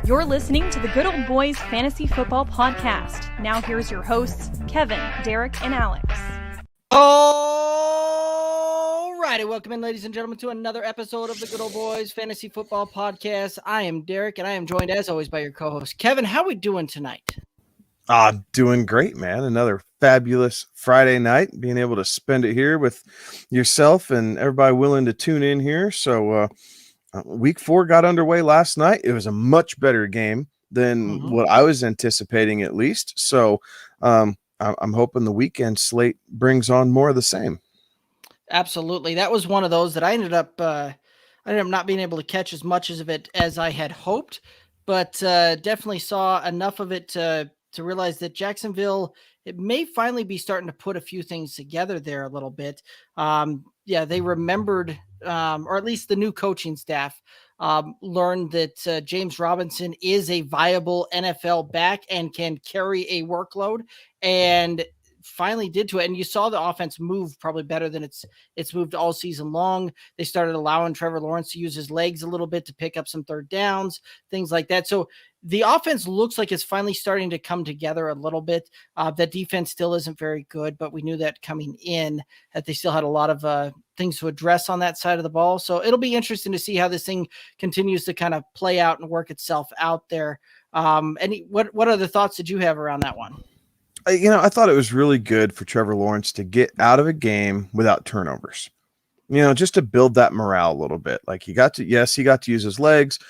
You're listening to the Good Old Boys Fantasy Football Podcast. Now here's your hosts, Kevin, Derek, and Alex. All righty, welcome in, ladies and gentlemen, to another episode of the Good Old Boys Fantasy Football Podcast. I am Derek, and I am joined, as always, by your co-host, Kevin. How are we doing tonight? Doing great, man. Another fabulous Friday night, being able to spend it here with yourself and everybody willing to tune in here. So week 4 got underway last night. It was a much better game than what I was anticipating, at least. So I'm hoping the weekend slate brings on more of the same. Absolutely. That was one of those that I ended up not being able to catch as much of it as I had hoped, but definitely saw enough of it to realize that Jacksonville, it may finally be starting to put a few things together there a little bit. They remembered, or at least the new coaching staff learned that James Robinson is a viable NFL back and can carry a workload, and finally did to it. And you saw the offense move probably better than it's moved all season long. They started allowing Trevor Lawrence to use his legs a little bit to pick up some third downs, things like that. So the offense looks like it's finally starting to come together a little bit. That defense still isn't very good, but we knew that coming in, that they still had a lot of things to address on that side of the ball. So it'll be interesting to see how this thing continues to kind of play out and work itself out there. What other thoughts did you have around that one? I thought it was really good for Trevor Lawrence to get out of a game without turnovers, just to build that morale a little bit. Like he got to use his legs.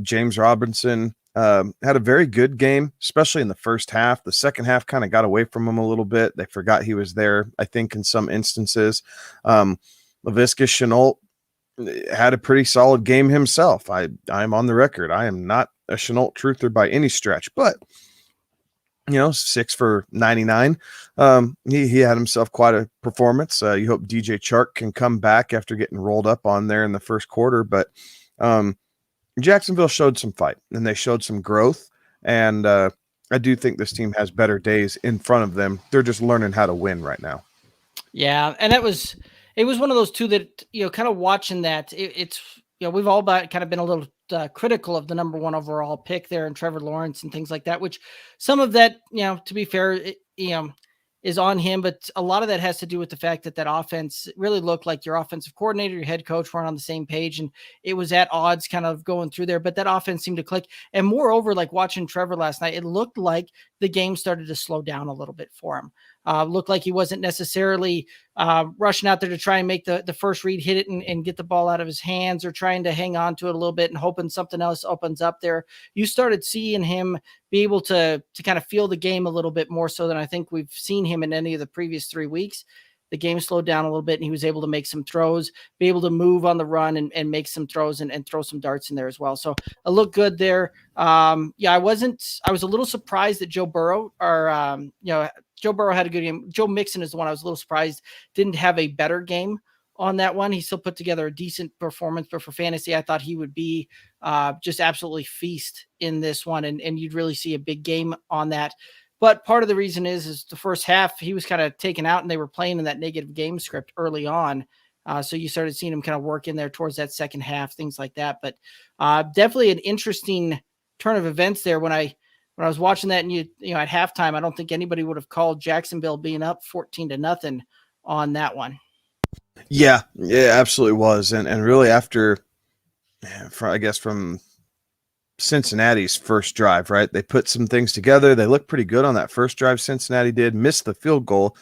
James Robinson had a very good game, especially in the first half. The second half kind of got away from him a little bit. They forgot he was there, I think, in some instances. Laviska Shenault had a pretty solid game himself. I'm on the record. I am not a Shenault truther by any stretch, but 6 for 99. He had himself quite a performance. You hope DJ Chark can come back after getting rolled up on there in the first quarter, but Jacksonville showed some fight and they showed some growth. And I do think this team has better days in front of them. They're just learning how to win right now. Yeah. And it was one of those two that, kind of watching that we've all kind of been a little critical of the number 1 overall pick there and Trevor Lawrence and things like that, which some of that, to be fair, is on him, but a lot of that has to do with the fact that offense really looked like your offensive coordinator, your head coach weren't on the same page, and it was at odds kind of going through there, but that offense seemed to click. And moreover, like watching Trevor last night, it looked like the game started to slow down a little bit for him. Looked like he wasn't necessarily rushing out there to try and make the first read, hit it and get the ball out of his hands, or trying to hang on to it a little bit and hoping something else opens up there. You started seeing him be able to kind of feel the game a little bit more so than I think we've seen him in any of the previous 3 weeks. The game slowed down a little bit and he was able to make some throws, be able to move on the run and make some throws and throw some darts in there as well. So it looked good there. I was a little surprised that Joe Burrow Joe Burrow had a good game. Joe Mixon is the one I was a little surprised didn't have a better game on that one. He still put together a decent performance, but for fantasy, I thought he would be just absolutely feast in this one. And you'd really see a big game on that. But part of the reason is the first half, he was kind of taken out and they were playing in that negative game script early on. So you started seeing him kind of work in there towards that second half, things like that. But definitely an interesting turn of events there. When I was watching that and at halftime, I don't think anybody would have called Jacksonville being up 14-0 on that one. Yeah, it absolutely was. And really after, I guess from Cincinnati's first drive, right? They put some things together. They looked pretty good on that first drive. Cincinnati did, missed the field goal.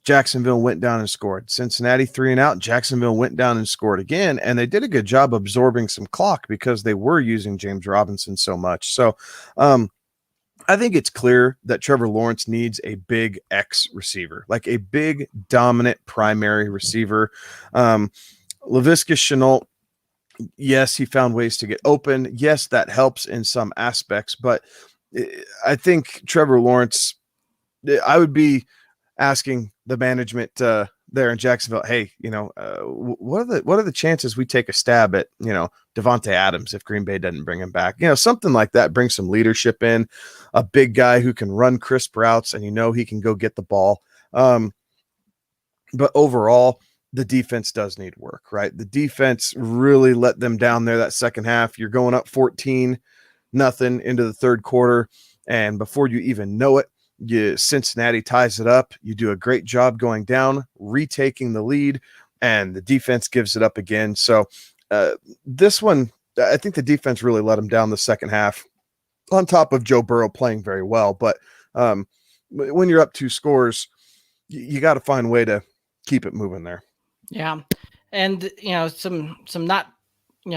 Jacksonville went down and scored. Cincinnati 3 and out. Jacksonville went down and scored again. And they did a good job absorbing some clock because they were using James Robinson so much. So I think it's clear that Trevor Lawrence needs a big X receiver, like a big dominant primary receiver. Laviska Shenault, yes, he found ways to get open. Yes, that helps in some aspects, but I think Trevor Lawrence, I would be asking the management there in Jacksonville, hey, what are the chances we take a stab at, Devontae Adams if Green Bay doesn't bring him back? Something like that, bring some leadership in, a big guy who can run crisp routes and he can go get the ball. But overall, the defense does need work, right? The defense really let them down there that second half. You're going up 14-0 nothing into the third quarter. And before you even know it, Cincinnati ties it up. You do a great job going down, retaking the lead, and the defense gives it up again. So this one, I think the defense really let them down the second half, on top of Joe Burrow playing very well. But when you're up 2 scores, you got to find a way to keep it moving there. Yeah. And, some not,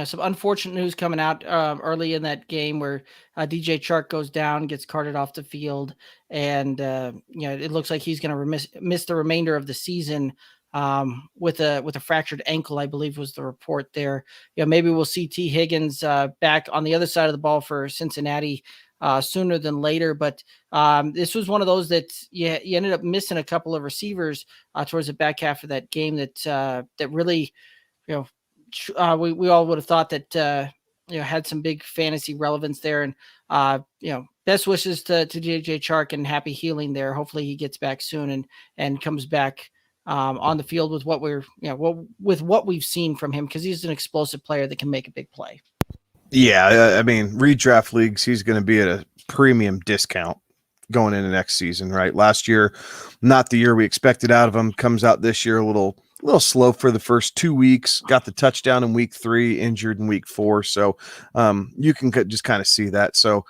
some unfortunate news coming out early in that game where DJ Chark goes down, gets carted off the field. And, it looks like he's going to miss the remainder of the season with a fractured ankle, I believe was the report there. Maybe we'll see T. Higgins back on the other side of the ball for Cincinnati sooner than later. But this was one of those that you ended up missing a couple of receivers towards the back half of that game that really, we all would have thought that, had some big fantasy relevance there. And, best wishes to DJ Chark and happy healing there. Hopefully he gets back soon and comes back on the field with what with what we've seen from him, because he's an explosive player that can make a big play. Yeah, I mean, redraft leagues, he's going to be at a premium discount going into next season, right? Last year, not the year we expected out of him. Comes out this year a little slow for the first 2 weeks. Got the touchdown in week 3, injured in week 4. So you can just kind of see that. So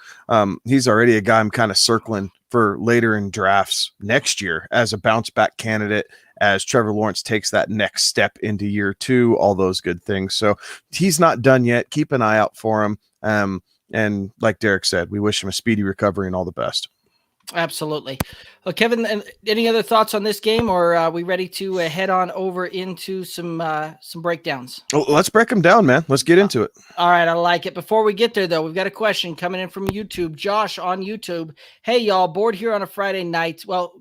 he's already a guy I'm kind of circling for later in drafts next year as a bounce back candidate, as Trevor Lawrence takes that next step into year 2, all those good things. So he's not done yet. Keep an eye out for him. And like Derek said, we wish him a speedy recovery and all the best. Absolutely. Well, Kevin, any other thoughts on this game, or are we ready to head on over into some breakdowns? Oh, let's break them down, man. Let's get into it. All right. I like it. Before we get there, though, we've got a question coming in from YouTube. Josh on YouTube. Hey, y'all, bored here on a Friday night. Well,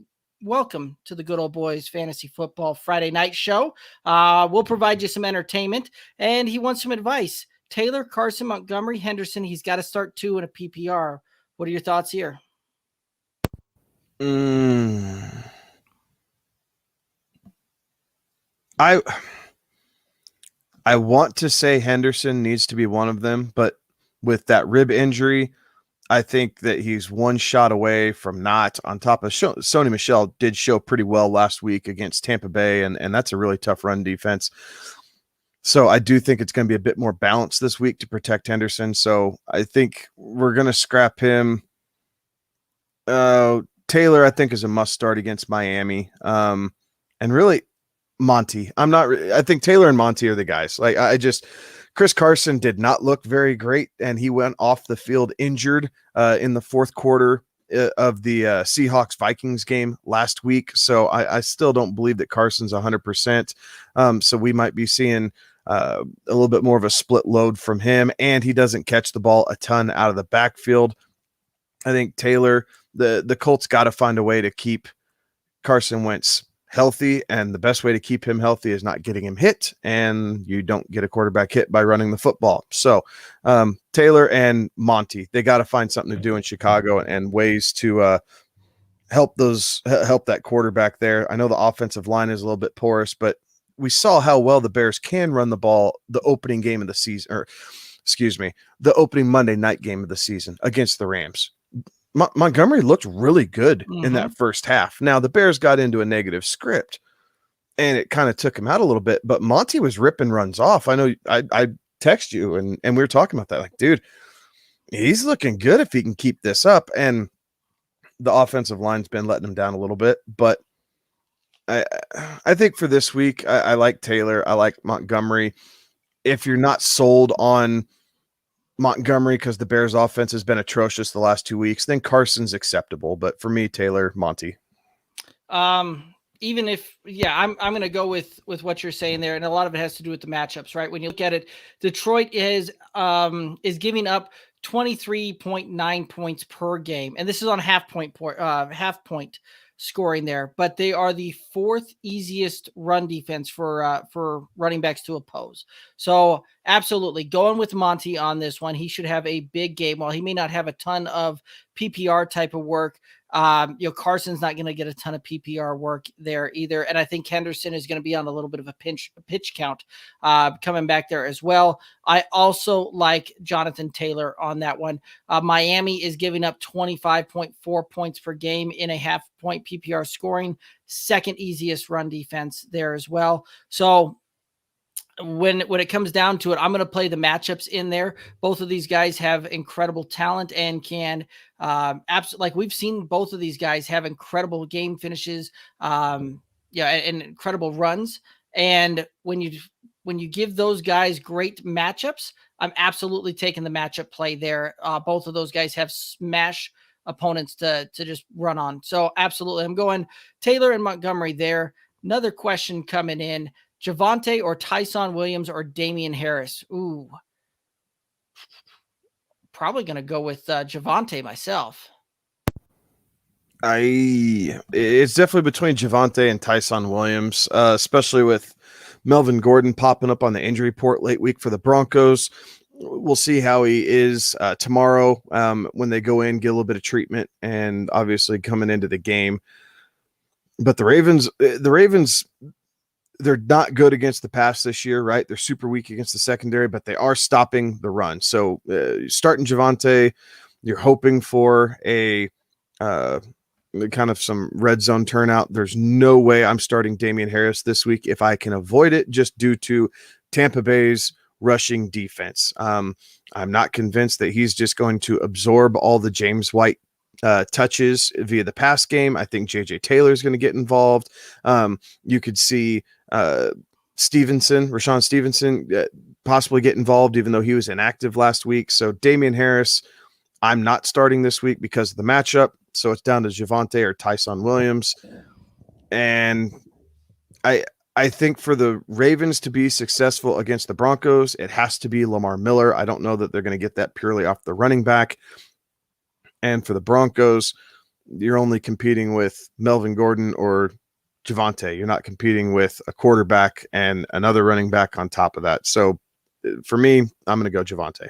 welcome to the Good Old Boys Fantasy Football Friday Night Show. We'll provide you some entertainment, and he wants some advice. Taylor, Carson, Montgomery, Henderson. He's got to start 2 in a PPR. What are your thoughts here? I want to say Henderson needs to be one of them, but with that rib injury, I think that he's one shot away from not. On top of Sony Michel did show pretty well last week against Tampa Bay, and that's a really tough run defense. So I do think it's going to be a bit more balanced this week to protect Henderson. So I think we're going to scrap him. Taylor, I think, is a must start against Miami. And really, Monty. I think Taylor and Monty are the guys. Chris Carson did not look very great, and he went off the field injured in the fourth quarter of the Seahawks-Vikings game last week. So I still don't believe that Carson's 100%. So we might be seeing a little bit more of a split load from him, and he doesn't catch the ball a ton out of the backfield. I think Taylor, the Colts got to find a way to keep Carson Wentz healthy, and the best way to keep him healthy is not getting him hit, and you don't get a quarterback hit by running the football. So Taylor and Monty, they got to find something to do in Chicago and ways to help that quarterback there. I know the offensive line is a little bit porous, but we saw how well the Bears can run the ball the opening game of the season, the opening Monday night game of the season against the Rams. Montgomery looked really good in that first half. Now, the Bears got into a negative script, and it kind of took him out a little bit, but Monty was ripping runs off. I know I text you, and we were talking about that. Like, dude, he's looking good if he can keep this up. And the offensive line's been letting him down a little bit, but I think for this week, I like Taylor. I like Montgomery. If you're not sold on Montgomery because the Bears offense has been atrocious the last 2 weeks, then Carson's acceptable. But for me, Taylor, Monty. Even if, I'm going to go with what you're saying there. And a lot of it has to do with the matchups, right? When you look at it, Detroit is giving up 23.9 points per game. And this is on half point scoring there, but they are the 4th easiest run defense for running backs to oppose. So absolutely going with Monty on this one. He should have a big game. While he may not have a ton of PPR type of work, Carson's not going to get a ton of PPR work there either. And I think Henderson is going to be on a little bit of a pitch count coming back there as well. I also like Jonathan Taylor on that one. Miami is giving up 25.4 points per game in a half-point PPR scoring, 2nd easiest run defense there as well. So when it comes down to it, I'm going to play the matchups in there. Both of these guys have incredible talent and can absolutely, like we've seen both of these guys have incredible game finishes, and incredible runs. And when you give those guys great matchups, I'm absolutely taking the matchup play there. Both of those guys have smash opponents to just run on. So absolutely, I'm going Taylor and Montgomery there. Another question coming in. Javonte or Tyson Williams or Damian Harris? Ooh, probably going to go with Javonte myself. It's definitely between Javonte and Tyson Williams, especially with Melvin Gordon popping up on the injury report late week for the Broncos. We'll see how he is tomorrow when they go in, get a little bit of treatment, and obviously coming into the game. But the Ravens, they're not good against the pass this year, right? They're super weak against the secondary, but they are stopping the run. So starting Javonte, you're hoping for a kind of some red zone turnout. There's no way I'm starting Damian Harris this week if I can avoid it, just due to Tampa Bay's rushing defense. I'm not convinced that he's just going to absorb all the James White touches via the pass game. I think JJ Taylor is going to get involved. You could see Rashawn Stevenson possibly get involved, even though he was inactive last week. So Damian Harris, I'm not starting this week because of the matchup. So it's down to Javonte or Tyson Williams. And I think for the Ravens to be successful against the Broncos, it has to be Lamar Miller. I don't know that they're going to get that purely off the running back. And for the Broncos, you're only competing with Melvin Gordon or Javonte. You're not competing with a quarterback and another running back on top of that. So for me, I'm going to go Javonte.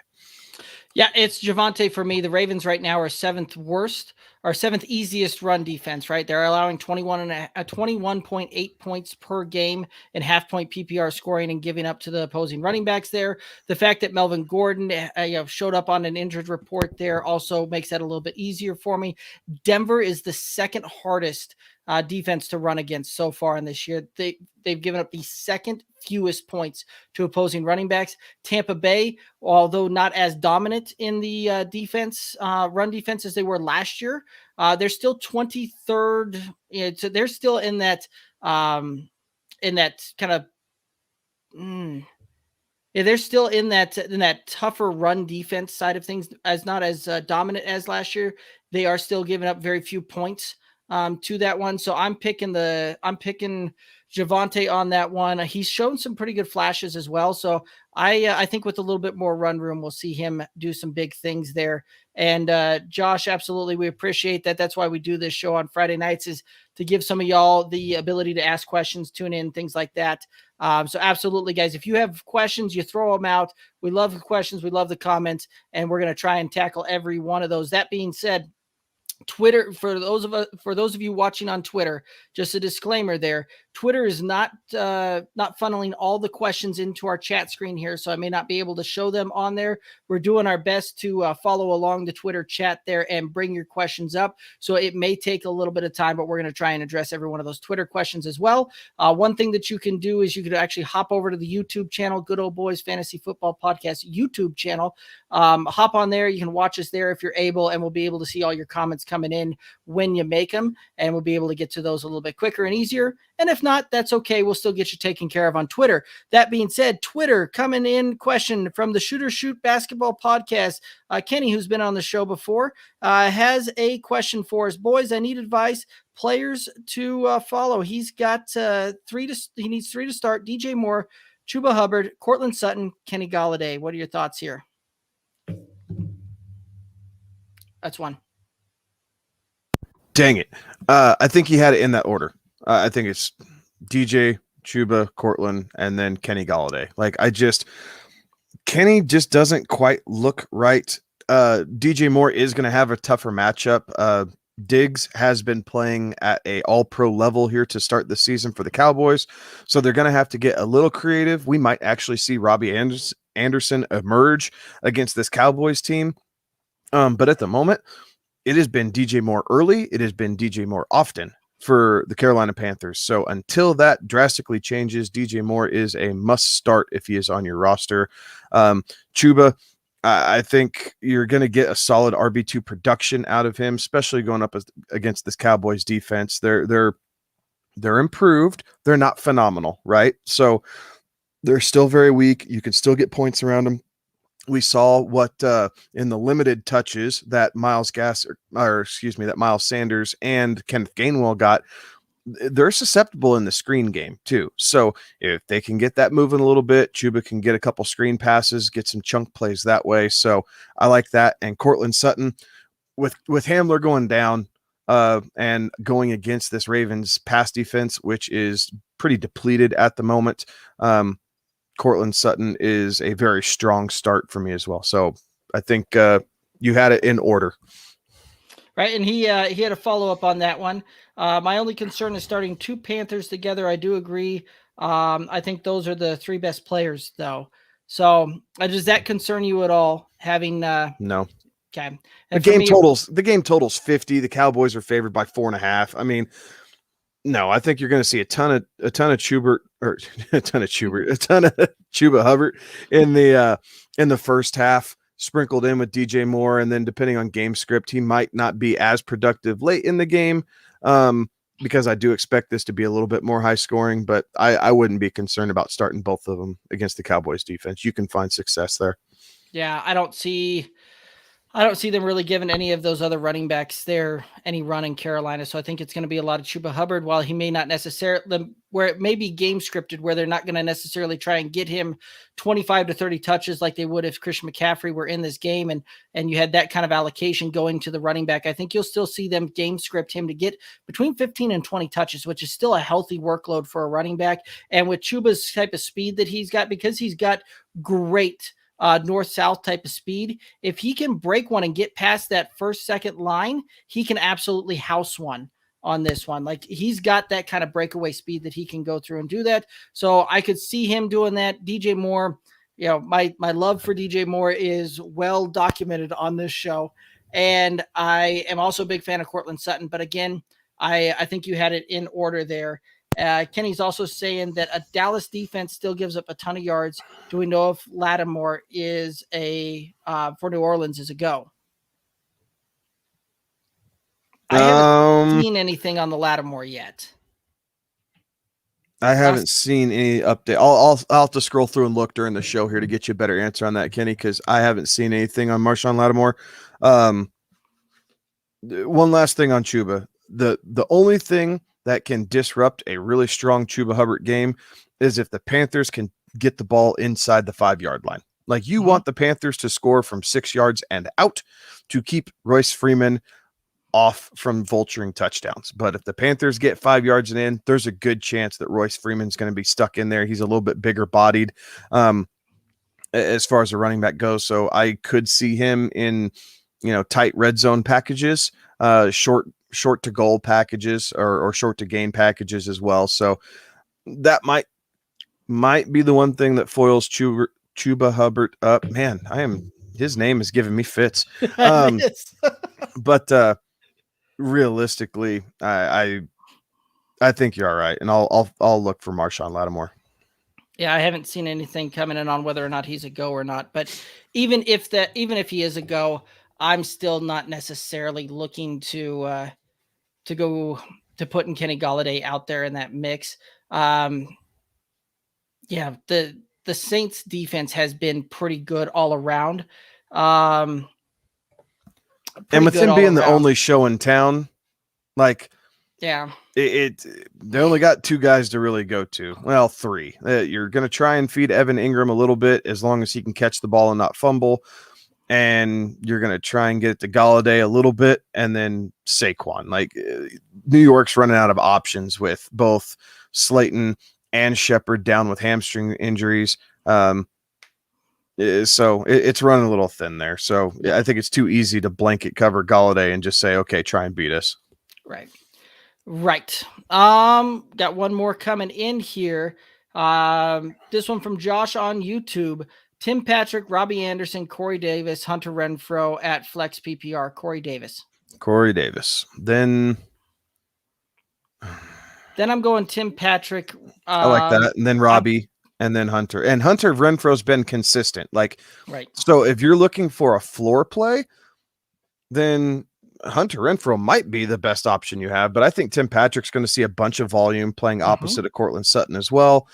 Yeah, it's Javonte for me. The Ravens right now are 7th easiest run defense, right? They're allowing 21.8 points per game in half-point PPR scoring and giving up to the opposing running backs there. The fact that Melvin Gordon showed up on an injured report there also makes that a little bit easier for me. Denver is the 2nd hardest defense to run against so far in this year. They've given up the 2nd fewest points to opposing running backs. Tampa Bay, although not as dominant in the run defense as they were last year, they're still 23rd. So they're still in that kind of. They're still in that tougher run defense side of things, as not as dominant as last year. They are still giving up very few points to that one. So I'm picking Javonte on that one. He's shown some pretty good flashes as well. So I think with a little bit more run room, we'll see him do some big things there. And Josh, absolutely, we appreciate that. That's why we do this show on Friday nights, is to give some of y'all the ability to ask questions, tune in, things like that. So absolutely, guys, if you have questions, you throw them out. We love the questions. We love the comments, and we're going to try and tackle every one of those. That being said, Twitter, for those of you watching on Twitter, just a disclaimer there, Twitter is not funneling all the questions into our chat screen here, so I may not be able to show them on there. We're doing our best to follow along the Twitter chat there and bring your questions up. So it may take a little bit of time, but we're going to try and address every one of those Twitter questions as well. One thing that you can do is you could actually hop over to the YouTube channel, Good Old Boys Fantasy Football Podcast YouTube channel. Hop on there. You can watch us there if you're able, and we'll be able to see all your comments coming in when you make them, and we'll be able to get to those a little bit quicker and easier. And if not, that's okay. We'll still get you taken care of on Twitter. That being said, Twitter coming in, question from the Shooter Shoot Basketball Podcast. Kenny, who's been on the show before, has a question for us. Boys, I need advice. Players to follow. He's got he needs 3 to start. DJ Moore, Chuba Hubbard, Cortland Sutton, Kenny Golladay. What are your thoughts here? That's one. Dang it. I think he had it in that order. I think it's DJ, Chuba, Cortland, and then Kenny Galladay. Kenny just doesn't quite look right. DJ Moore is going to have a tougher matchup. Diggs has been playing at a all-pro level here to start the season for the Cowboys, so they're going to have to get a little creative. We might actually see Robbie Anderson emerge against this Cowboys team. But at the moment, it has been DJ Moore early. It has been DJ Moore often for the Carolina Panthers. So until that changes, DJ Moore is a must start if he is on your roster. Chuba, I think you're going to get a solid RB2 production out of him, especially going up against this Cowboys defense. They're improved. They're not phenomenal, right? So they're still very weak. You can still get points around them. We saw what in the limited touches that Miles Sanders and Kenneth Gainwell got. They're susceptible in the screen game too. So if they can get that moving a little bit, Chuba can get a couple screen passes, get some chunk plays that way. So I like that. And Cortland Sutton with Hamler going down and going against this Ravens pass defense, which is pretty depleted at the moment. Cortland Sutton is a very strong start for me as well. So I think you had it in order. Right, and he had a follow-up on that one. My only concern is starting two Panthers together. I do agree. I think those are the three best players, though. So does that concern you at all, having no. Okay. The game totals 50. The Cowboys are favored by 4.5. I mean, no, I think you're going to see a ton of Chuba Hubbard in the first half, sprinkled in with DJ Moore, and then depending on game script, he might not be as productive late in the game because I do expect this to be a little bit more high scoring, but I wouldn't be concerned about starting both of them against the Cowboys defense. You can find success there. Yeah, I don't see them really giving any of those other running backs there any run in Carolina. So I think it's going to be a lot of Chuba Hubbard, while he may not necessarily, where it may be game scripted, where they're not going to necessarily try and get him 25 to 30 touches like they would if Christian McCaffrey were in this game and you had that kind of allocation going to the running back. I think you'll still see them game script him to get between 15 and 20 touches, which is still a healthy workload for a running back. And with Chuba's type of speed that he's got, because he's got great north-south type of speed, if he can break one and get past that second line, he can absolutely house one on this one. Like, he's got that kind of breakaway speed that he can go through and do that. So I could see him doing that. DJ Moore, my love for DJ Moore is well documented on this show. And I am also a big fan of Cortland Sutton. But again, I think you had it in order there. Kenny's also saying that a Dallas defense still gives up a ton of yards. Do we know if Lattimore is for New Orleans is a go? I haven't seen anything on the Lattimore yet. I haven't seen any update. I'll have to scroll through and look during the show here to get you a better answer on that, Kenny, because I haven't seen anything on Marshawn Lattimore. One last thing on Chuba. The only thing that can disrupt a really strong Chuba Hubbard game is if the Panthers can get the ball inside the 5-yard line. Like, you want the Panthers to score from 6 yards and out to keep Royce Freeman off from vulturing touchdowns. But if the Panthers get 5 yards and in, there's a good chance that Royce Freeman's going to be stuck in there. He's a little bit bigger bodied as far as the running back goes. So I could see him in, tight red zone packages, short to goal packages or short to gain packages as well. So that might be the one thing that foils Chuba Hubbard up. Man, his name is giving me fits. But realistically, I think you're all right. And I'll look for Marshawn Lattimore. Yeah, I haven't seen anything coming in on whether or not he's a go or not. But even if he is a go, I'm still not necessarily looking to go to putting Kenny Galladay out there in that mix. The Saints defense has been pretty good all around. And with him being the only show in town, they only got 2 guys to really go to. Well, 3. You're going to try and feed Evan Ingram a little bit as long as he can catch the ball and not fumble. and you're going to try and get it to Galladay a little bit, and then Saquon. Like New York's running out of options with both Slayton and Shepard down with hamstring injuries. So it's running a little thin there. So I think it's too easy to blanket cover Galladay and just say, okay, try and beat us. Right. Got one more coming in here. This one from Josh on YouTube. Tim Patrick, Robbie Anderson, Corey Davis, Hunter Renfrow at Flex PPR. Corey Davis. Then I'm going Tim Patrick. I like that. And then Robbie. And then Hunter. And Hunter Renfro's been consistent. Like, right. So if you're looking for a floor play, then Hunter Renfrow might be the best option you have. But I think Tim Patrick's going to see a bunch of volume playing opposite of Cortland Sutton as well.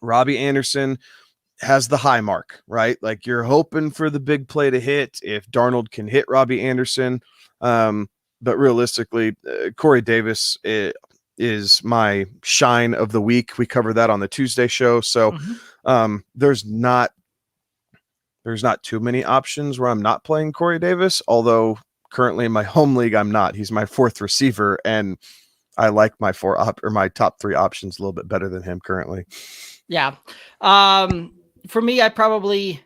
Robbie Anderson has the high mark, right? Like you're hoping for the big play to hit if Darnold can hit Robbie Anderson. But realistically, Corey Davis is my shine of the week. We covered that on the Tuesday show. So there's not too many options where I'm not playing Corey Davis, although currently in my home league, I'm not. He's my fourth receiver, and I like my my top three options a little bit better than him currently. Yeah. For me, I'm probably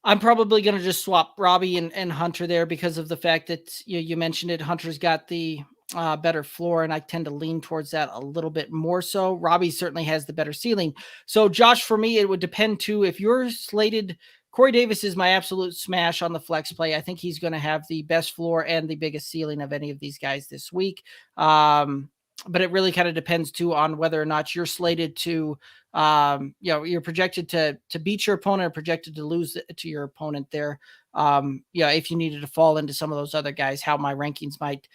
going to just swap Robbie and Hunter there because of the fact that you mentioned it. Hunter's got the better floor, and I tend to lean towards that a little bit more so. Robbie certainly has the better ceiling. So Josh, for me, it would depend too. If you're slated, Corey Davis is my absolute smash on the flex play. I think he's going to have the best floor and the biggest ceiling of any of these guys this week. But it really kind of depends too on whether or not you're slated to, you're projected to beat your opponent or projected to lose to your opponent there. If you needed to fall into some of those other guys, how my rankings might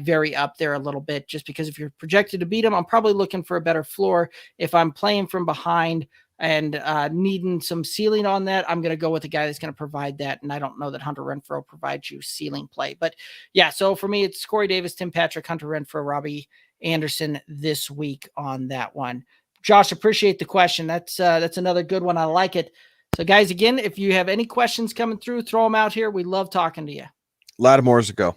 vary up there a little bit, just because if you're projected to beat them, I'm probably looking for a better floor. If I'm playing from behind and needing some ceiling on that, I'm going to go with a guy that's going to provide that. And I don't know that Hunter Renfrow provides you ceiling play, but yeah. So for me, it's Corey Davis, Tim Patrick, Hunter Renfrow, Robbie Anderson this week on that one. Josh, appreciate the question. That's another good one. I like it. So guys, again, if you have any questions coming through, throw them out here. We love talking to you. Lattimore is a go.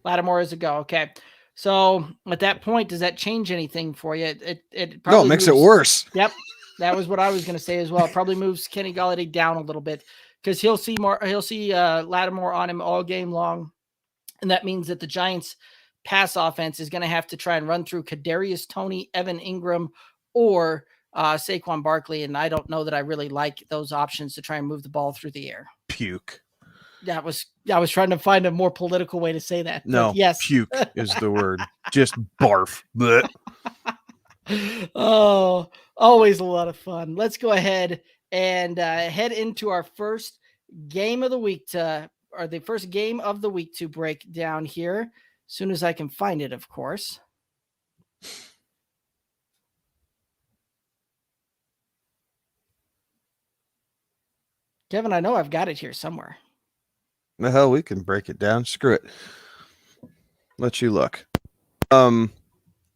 Okay. So at that point, does that change anything for you? It probably makes it worse. Yep. That was what I was going to say as well. Probably moves Kenny Galladay down a little bit because he'll see Lattimore on him all game long. And that means that the Giants pass offense is going to have to try and run through Kadarius Toney, Evan Ingram, or Saquon Barkley. And I don't know that I really like those options to try and move the ball through the air. Puke. I was trying to find a more political way to say that. No, yes. Puke is the word. Just barf. Blech. Oh, always a lot of fun. Let's go ahead and head into our first game of the week to break down here. As soon as I can find it, of course. Kevin, I know I've got it here somewhere. The hell, we can break it down. Screw it. Let you look. The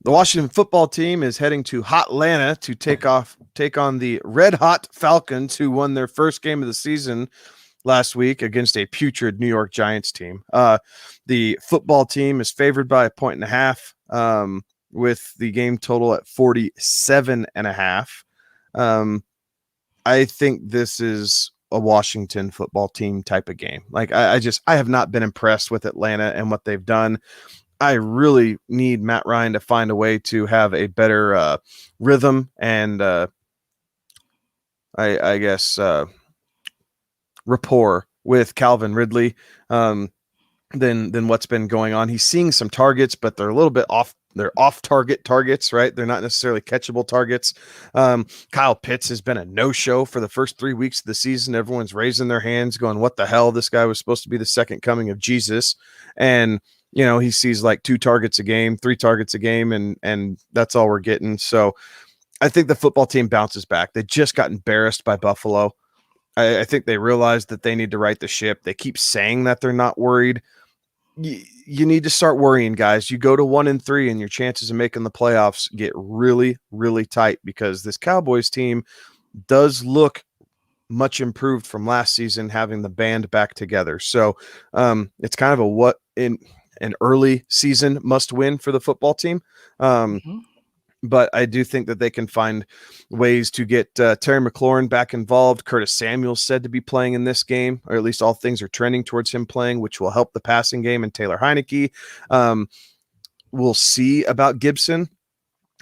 Washington football team is heading to Hot Atlanta to take on the Red Hot Falcons, who won their first game of the season last week against a putrid New York Giants team. The football team is favored by 1.5 with the game total at 47.5. I think this is a Washington football team type of game. Like I have not been impressed with Atlanta and what they've done. I really need Matt Ryan to find a way to have a better rhythm and I guess rapport with Calvin Ridley than what's been going on. He's seeing some targets, but they're a little bit off. They're off-target targets, right? They're not necessarily catchable targets. Kyle Pitts has been a no-show for the first 3 weeks of the season. Everyone's raising their hands going, what the hell? This guy was supposed to be the second coming of Jesus. And, he sees like 2 targets a game, 3 targets a game, and that's all we're getting. So I think the football team bounces back. They just got embarrassed by Buffalo. I think they realized that they need to right the ship. They keep saying that they're not worried. You need to start worrying, guys. You go to 1-3 and your chances of making the playoffs get really, really tight because this Cowboys team does look much improved from last season, having the band back together. So it's kind of an early season must win for the football team. But I do think that they can find ways to get Terry McLaurin back involved. Curtis Samuel's said to be playing in this game, or at least all things are trending towards him playing, which will help the passing game, and Taylor Heineke. We'll see about Gibson.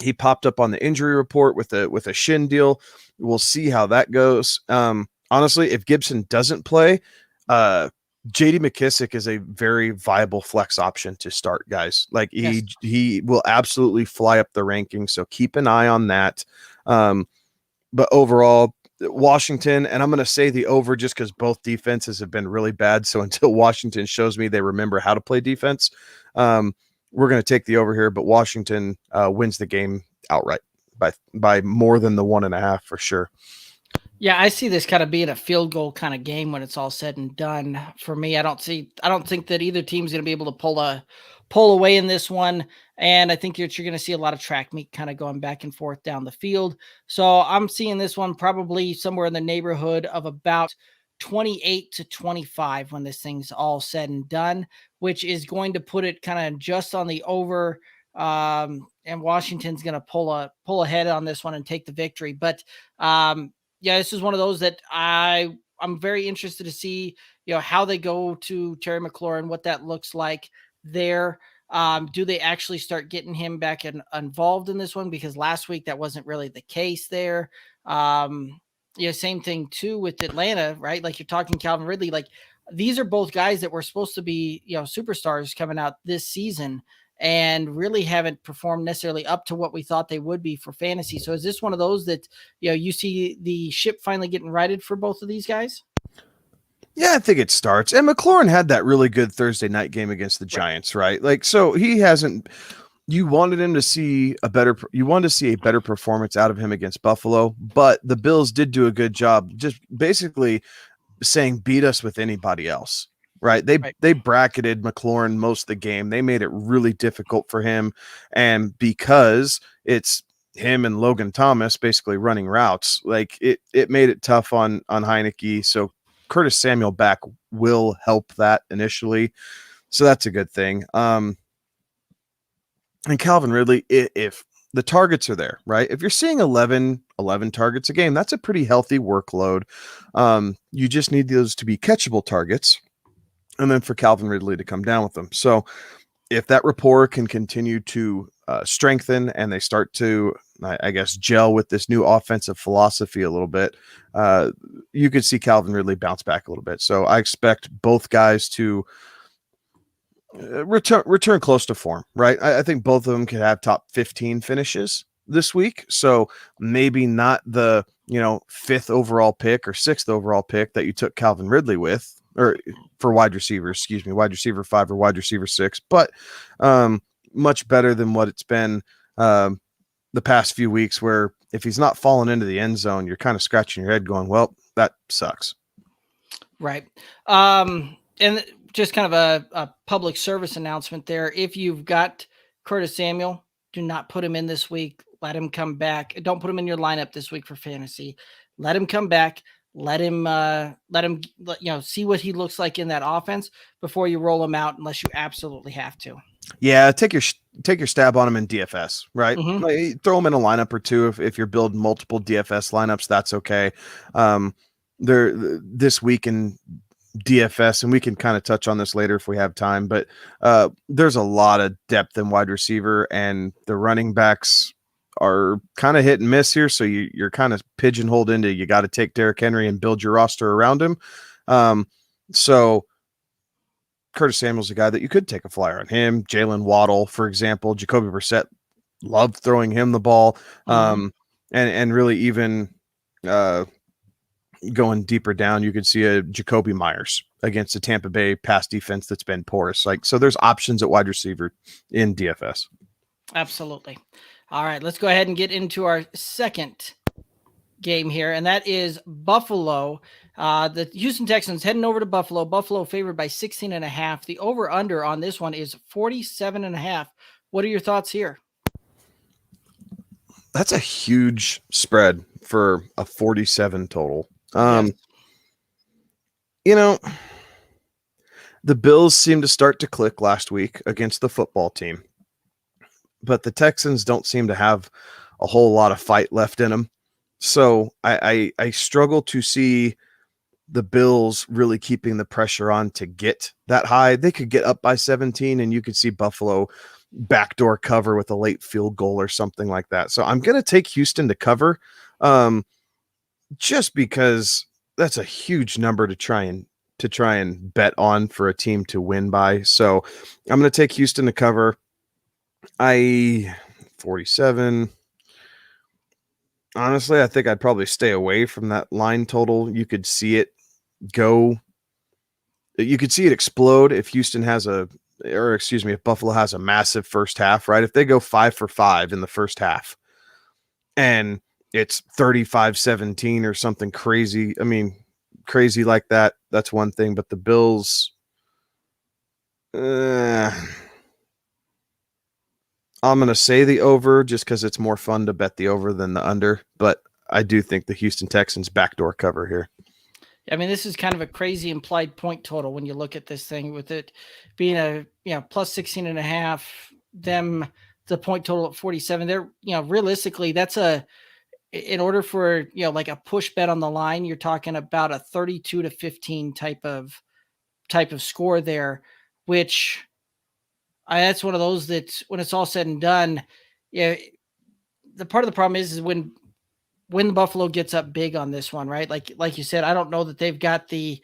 He popped up on the injury report with a shin deal. We'll see how that goes. Honestly, if Gibson doesn't play, JD McKissick is a very viable flex option to start, guys. Like he will absolutely fly up the rankings. So keep an eye on that. But overall, Washington, and I'm going to say the over just because both defenses have been really bad. So until Washington shows me they remember how to play defense, we're going to take the over here. But Washington wins the game outright by more than the 1.5 for sure. Yeah, I see this kind of being a field goal kind of game when it's all said and done. For me, I don't think that either team's going to be able to pull away in this one. And I think you're going to see a lot of track meet kind of going back and forth down the field. So I'm seeing this one probably somewhere in the neighborhood of about 28-25 when this thing's all said and done, which is going to put it kind of just on the over. And Washington's going to pull ahead on this one and take the victory. But yeah, this is one of those that I'm very interested to see, how they go to Terry McLaurin, what that looks like there. Do they actually start getting him back involved in this one? Because last week that wasn't really the case there. Same thing too with Atlanta, right? Like you're talking Calvin Ridley, like these are both guys that were supposed to be, superstars coming out this season and really haven't performed necessarily up to what we thought they would be for fantasy. So is this one of those that, you see the ship finally getting righted for both of these guys? Yeah, I think it starts. And McLaurin had that really good Thursday night game against the Giants, right? Like, so he hasn't, you wanted to see a better performance out of him against Buffalo, but the Bills did do a good job just basically saying beat us with anybody else. Right. They bracketed McLaurin most of the game. They made it really difficult for him. And because it's him and Logan Thomas basically running routes, like it made it tough on Heineke. So Curtis Samuel back will help that initially. So that's a good thing. And Calvin Ridley, if the targets are there, right? If you're seeing 11 targets a game, that's a pretty healthy workload. You just need those to be catchable targets. And then for Calvin Ridley to come down with them. So if that rapport can continue to strengthen and they start to, I guess, gel with this new offensive philosophy a little bit, you could see Calvin Ridley bounce back a little bit. So I expect both guys to return close to form, right? I think both of them could have top 15 finishes this week. So maybe not the, 5th overall pick or 6th overall pick that you took Calvin Ridley with, or for wide receiver 5 or wide receiver 6, but much better than what it's been the past few weeks, where if he's not falling into the end zone, you're kind of scratching your head going, well, that sucks. Right. And just kind of a public service announcement there. If you've got Curtis Samuel, do not put him in this week. Let him come back. Don't put him in your lineup this week for fantasy. Let him come back. Let him see what he looks like in that offense before you roll him out, unless you absolutely have to. Yeah, take your stab on him in DFS, right? Like, throw him in a lineup or two if you're building multiple DFS lineups. That's okay. This week in DFS, and we can kind of touch on this later if we have time, but there's a lot of depth in wide receiver, and the running backs are kind of hit and miss here. So you're kind of pigeonholed into, you got to take Derrick Henry and build your roster around him. So Curtis Samuel's a guy that you could take a flyer on him. Jalen Waddle, for example, Jacoby Brissett, loved throwing him the ball. And really even going deeper down, you could see a Jacoby Myers against a Tampa Bay pass defense that's been porous. So there's options at wide receiver in DFS. Absolutely. All right, let's go ahead and get into our second game here, and that is Buffalo. The Houston Texans heading over to Buffalo. Buffalo favored by 16.5. The over-under on this one is 47.5. What are your thoughts here? That's a huge spread for a 47 total. Yes. You know, the Bills seemed to start to click last week against the football team, but the Texans don't seem to have a whole lot of fight left in them. So I struggle to see the Bills really keeping the pressure on to get that high. They could get up by 17 and you could see Buffalo backdoor cover with a late field goal or something like that. So I'm going to take Houston to cover, just because that's a huge number to try and bet on for a team to win by. So I'm going to take Houston to cover. 47. Honestly, I think I'd probably stay away from that line total. You could see it explode if if Buffalo has a massive first half, right? If they go 5 for 5 in the first half and it's 35-17 or something crazy. I mean, crazy like that. That's one thing, but the Bills, I'm going to say the over just because it's more fun to bet the over than the under, but I do think the Houston Texans backdoor cover here. I mean, this is kind of a crazy implied point total when you look at this thing, with it being a, plus 16.5, them the point total at 47. They're, realistically, that's in order for, like a push bet on the line, you're talking about a 32-15 type of score there, which that's one of those that when it's all said and done, the part of the problem is when the Buffalo gets up big on this one, right? Like you said, I don't know that they're going to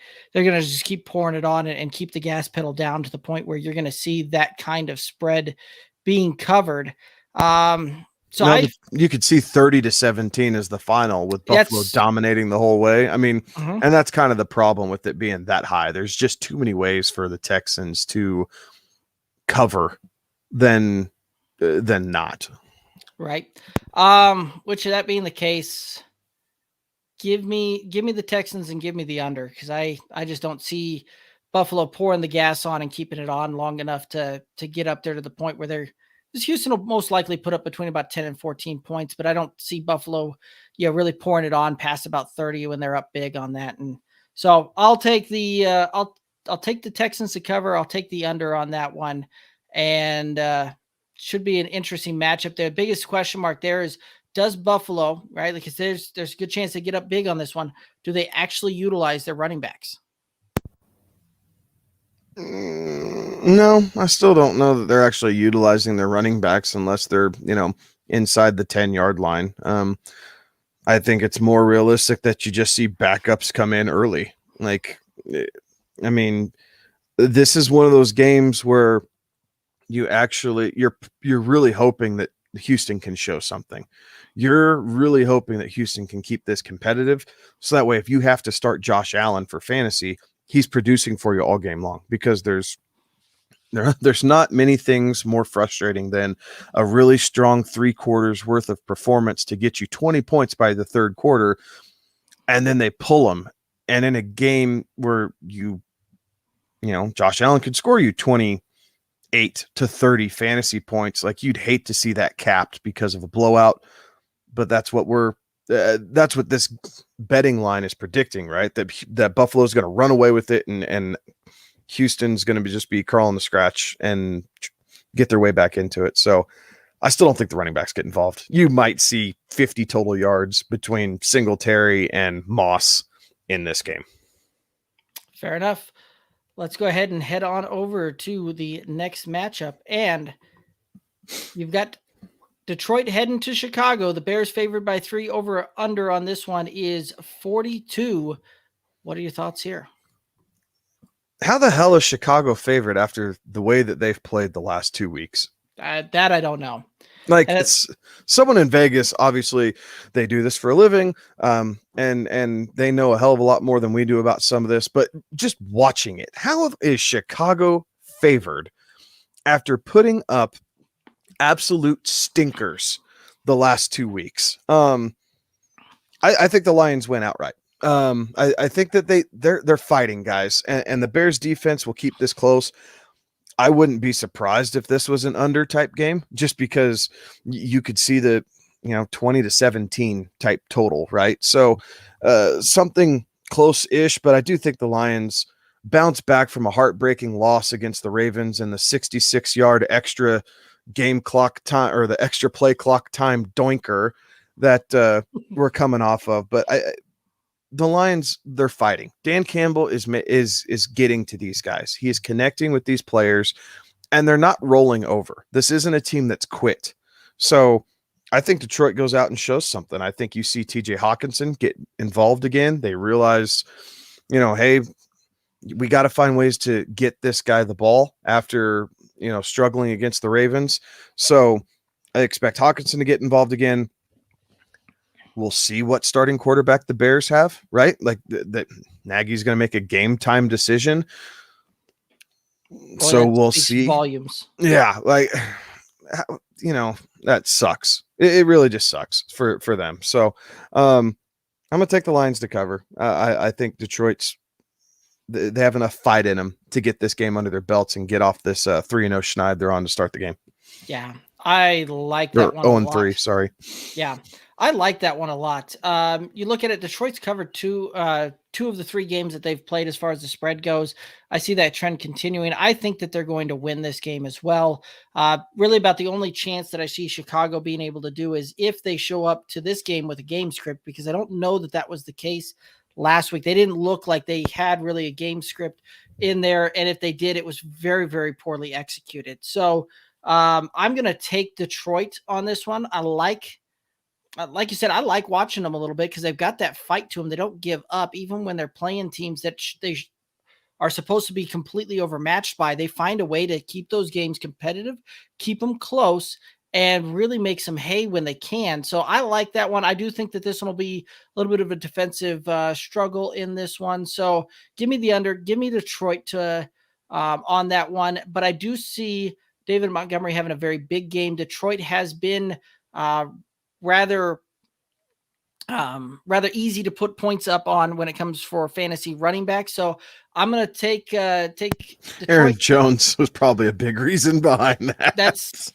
just keep pouring it on and keep the gas pedal down to the point where you're going to see that kind of spread being covered. You could see 30-17 as the final with Buffalo dominating the whole way. I mean, and that's kind of the problem with it being that high. There's just too many ways for the Texans to cover than not. Right. Which, that being the case, give me the Texans and give me the under, because I just don't see Buffalo pouring the gas on and keeping it on long enough to get up there to the point where Houston will most likely put up between about 10 and 14 points, but I don't see Buffalo, really pouring it on past about 30 when they're up big on that. And so I'll take the I'll take the Texans to cover. I'll take the under on that one, and should be an interesting matchup there. The biggest question mark there is, does Buffalo, right? Because there's a good chance they get up big on this one. Do they actually utilize their running backs? No, I still don't know that they're actually utilizing their running backs unless they're, inside the 10-yard line. I think it's more realistic that you just see backups come in early. I mean, this is one of those games where you're really hoping that Houston can show something. You're really hoping that Houston can keep this competitive. So that way, if you have to start Josh Allen for fantasy, he's producing for you all game long, because there's not many things more frustrating than a really strong 3 quarters worth of performance to get you 20 points by the third quarter, and then they pull them. And in a game where Josh Allen could score you 28 to 30 fantasy points, like, you'd hate to see that capped because of a blowout, but that's what this betting line is predicting, right? That Buffalo's going to run away with it, and Houston's going to just be crawling the scratch and get their way back into it. So I still don't think the running backs get involved. You might see 50 total yards between Singletary and Moss in this game. Fair enough. Let's go ahead and head on over to the next matchup. And you've got Detroit heading to Chicago. The Bears favored by 3. Over under on this one is 42. What are your thoughts here? How the hell is Chicago favored after the way that they've played the last 2 weeks? That I don't know. It's someone in Vegas. Obviously, they do this for a living, and they know a hell of a lot more than we do about some of this. But just watching it, how is Chicago favored after putting up absolute stinkers the last 2 weeks? I think the Lions win outright. I think that they're fighting, guys, and the Bears defense will keep this close. I wouldn't be surprised if this was an under type game, just because you could see the 20-17 type total, right? So something close-ish, but I do think the Lions bounce back from a heartbreaking loss against the Ravens and the 66-yard extra game clock time, or the extra play clock time doinker that we're coming off of. But the Lions, they're fighting. Dan Campbell is getting to these guys. He is connecting with these players, and they're not rolling over. This isn't a team that's quit. So I think Detroit goes out and shows something. I think you see TJ Hawkinson get involved again. They realize, hey, we got to find ways to get this guy the ball after, struggling against the Ravens. So I expect Hawkinson to get involved again. We'll see what starting quarterback the Bears have, right? Like that Nagy's going to make a game time decision. So we'll see. Volumes. Yeah. Like, that sucks. It really just sucks for them. So I'm going to take the Lions to cover. I think Detroit's, they have enough fight in them to get this game under their belts and get off this 3-0 schneid they're on to start the game. Yeah, I like that one. 0-3, sorry. Yeah, I like that one a lot. You look at it, Detroit's covered two of the 3 games that they've played as far as the spread goes. I see that trend continuing. I think that they're going to win this game as well. Really about the only chance that I see Chicago being able to do is if they show up to this game with a game script, because I don't know that was the case last week. They didn't look like they had really a game script in there. And if they did, it was very, very poorly executed. So I'm going to take Detroit on this one. I like you said, I like watching them a little bit because they've got that fight to them. They don't give up, even when they're playing teams that they are supposed to be completely overmatched by. They find a way to keep those games competitive, keep them close, and really make some hay when they can. So I like that one. I do think that this one will be a little bit of a defensive struggle in this one. So give me the under, give me Detroit to on that one. But I do see David Montgomery having a very big game. Detroit has been rather easy to put points up on when it comes for fantasy running back. So I'm going to take Detroit. Aaron Jones was probably a big reason behind that.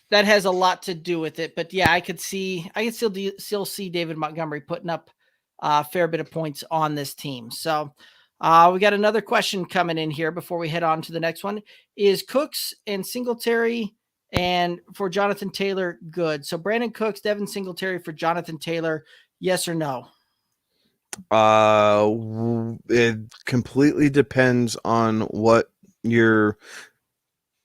That has a lot to do with it. But yeah, I could still see David Montgomery putting up a fair bit of points on this team. So we got another question coming in here before we head on to the next one. Is Cooks and Singletary and for Jonathan Taylor good? So Brandon Cooks, Devin Singletary for Jonathan Taylor, yes or no? It completely depends on what your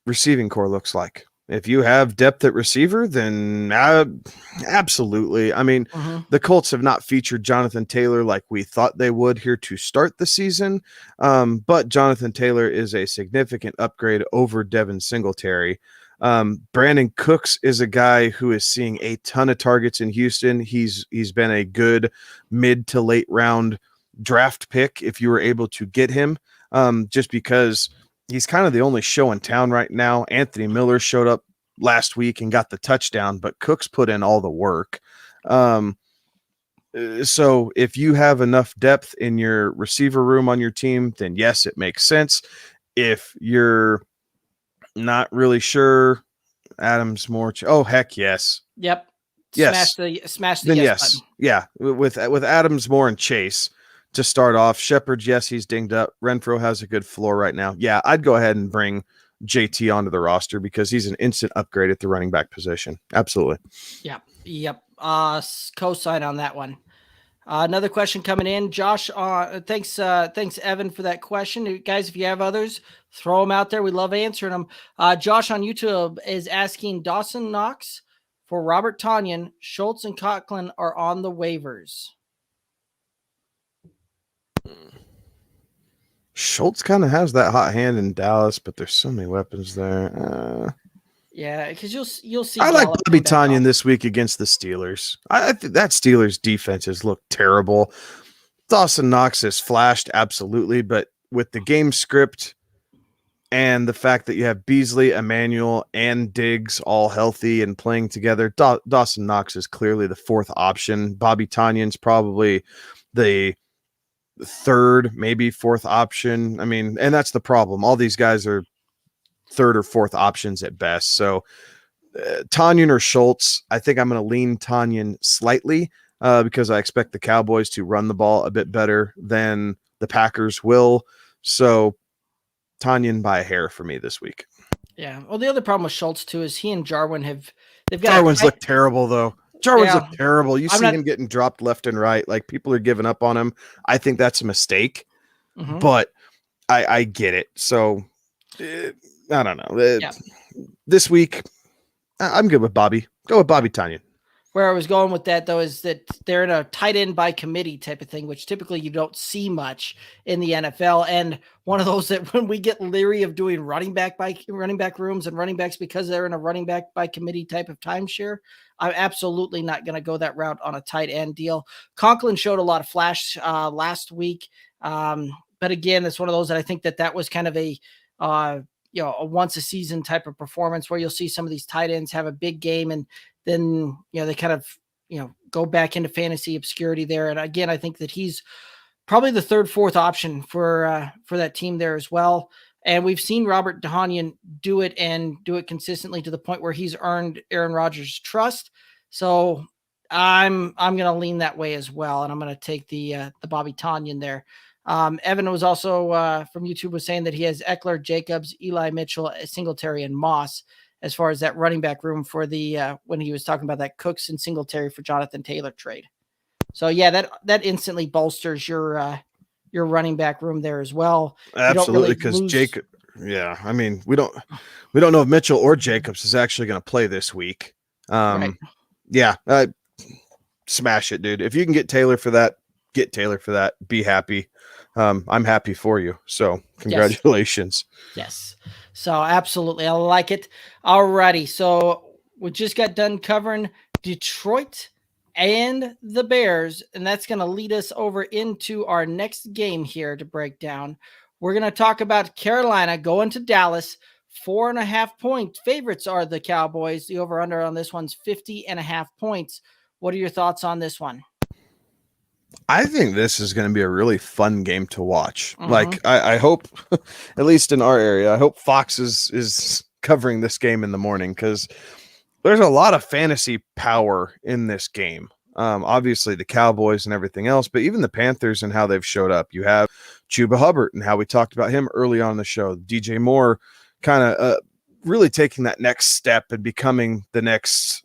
receiving core looks like. If you have depth at receiver, then absolutely. I mean, the Colts have not featured Jonathan Taylor like we thought they would here to start the season. But Jonathan Taylor is a significant upgrade over Devin Singletary. Brandon Cooks is a guy who is seeing a ton of targets in Houston. He's been a good mid to late round draft pick if you were able to get him, just because he's kind of the only show in town right now. Anthony Miller showed up last week and got the touchdown, but Cooks put in all the work. So if you have enough depth in your receiver room on your team, then yes, it makes sense. If you're not really sure, Adams Moore. Oh, heck yes. Yep. Yes. Smash the then yes button. Yeah. With Adams Moore and Chase to start off. Shepard, yes, he's dinged up. Renfro has a good floor right now. Yeah, I'd go ahead and bring JT onto the roster because he's an instant upgrade at the running back position. Absolutely. Yep. Co-sign on that one. Another question coming in, Josh. Thanks, Evan, for that question. Guys, if you have others, throw them out there. We love answering them. Josh on YouTube is asking Dawson Knox for Robert Tonyan. Schultz and Conklin are on the waivers. Schultz kind of has that hot hand in Dallas, but there's so many weapons there. Yeah, because you'll see. I like Bobby Tonyan this week against the Steelers. I think that Steelers defense has looked terrible. Dawson Knox has flashed, absolutely, but with the game script and the fact that you have Beasley, Emmanuel, and Diggs all healthy and playing together, Dawson Knox is clearly the fourth option. Bobby Tonyan's probably the third, maybe fourth option. I mean, and that's the problem. All these guys are third or fourth options at best. So Tonyan or Schultz, I think I'm going to lean Tonyan slightly because I expect the Cowboys to run the ball a bit better than The Packers will. So Tanyan by a hair for me this week. Yeah. Well, the other problem with Schultz too is he and Jarwin they've got Jarwin's looked terrible though. Jarwin's looked terrible. You see him getting dropped left and right. Like people are giving up on him. I think that's a mistake, but I get it. So I don't know. This week, I'm good with Bobby. Go with Bobby Tanyan. Where I was going with that, though, is that they're in a tight end by committee type of thing, which typically you don't see much in the NFL. And one of those that when we get leery of doing running back rooms and running backs because they're in a running back by committee type of timeshare, I'm absolutely not going to go that route on a tight end deal. Conklin showed a lot of flash last week. But again, it's one of those that I think that was kind of a once a season type of performance where you'll see some of these tight ends have a big game and then, they kind of, go back into fantasy obscurity there. And again, I think that he's probably the third, fourth option for that team there as well. And we've seen Robert Tonyan do it and do it consistently to the point where he's earned Aaron Rodgers' trust. So I'm going to lean that way as well. And I'm going to take the Bobby Tonyan there. Evan was also from YouTube was saying that he has Eckler, Jacobs, Eli Mitchell, Singletary, and Moss as far as that running back room for the when he was talking about that Cooks and Singletary for Jonathan Taylor trade. So yeah, that instantly bolsters your running back room there as well. Absolutely, because Jacob. Yeah, I mean we don't know if Mitchell or Jacobs is actually going to play this week. Right. Yeah, smash it, dude. If you can get Taylor for that, get Taylor for that. Be happy. I'm happy for you. So congratulations. Yes. So absolutely. I like it. Alrighty. So we just got done covering Detroit and the Bears, and that's going to lead us over into our next game here to break down. We're going to talk about Carolina going to Dallas. 4.5 point favorites are the Cowboys. The over under on this one's 50.5 points. What are your thoughts on this one? I think this is going to be a really fun game to watch. Like I hope, at least in our area, I hope Fox is covering this game in the morning because there's a lot of fantasy power in this game. Obviously the Cowboys and everything else, but even the Panthers and how they've showed up. You have Chuba Hubbard and how we talked about him early on in the show. DJ Moore kind of really taking that next step and becoming the next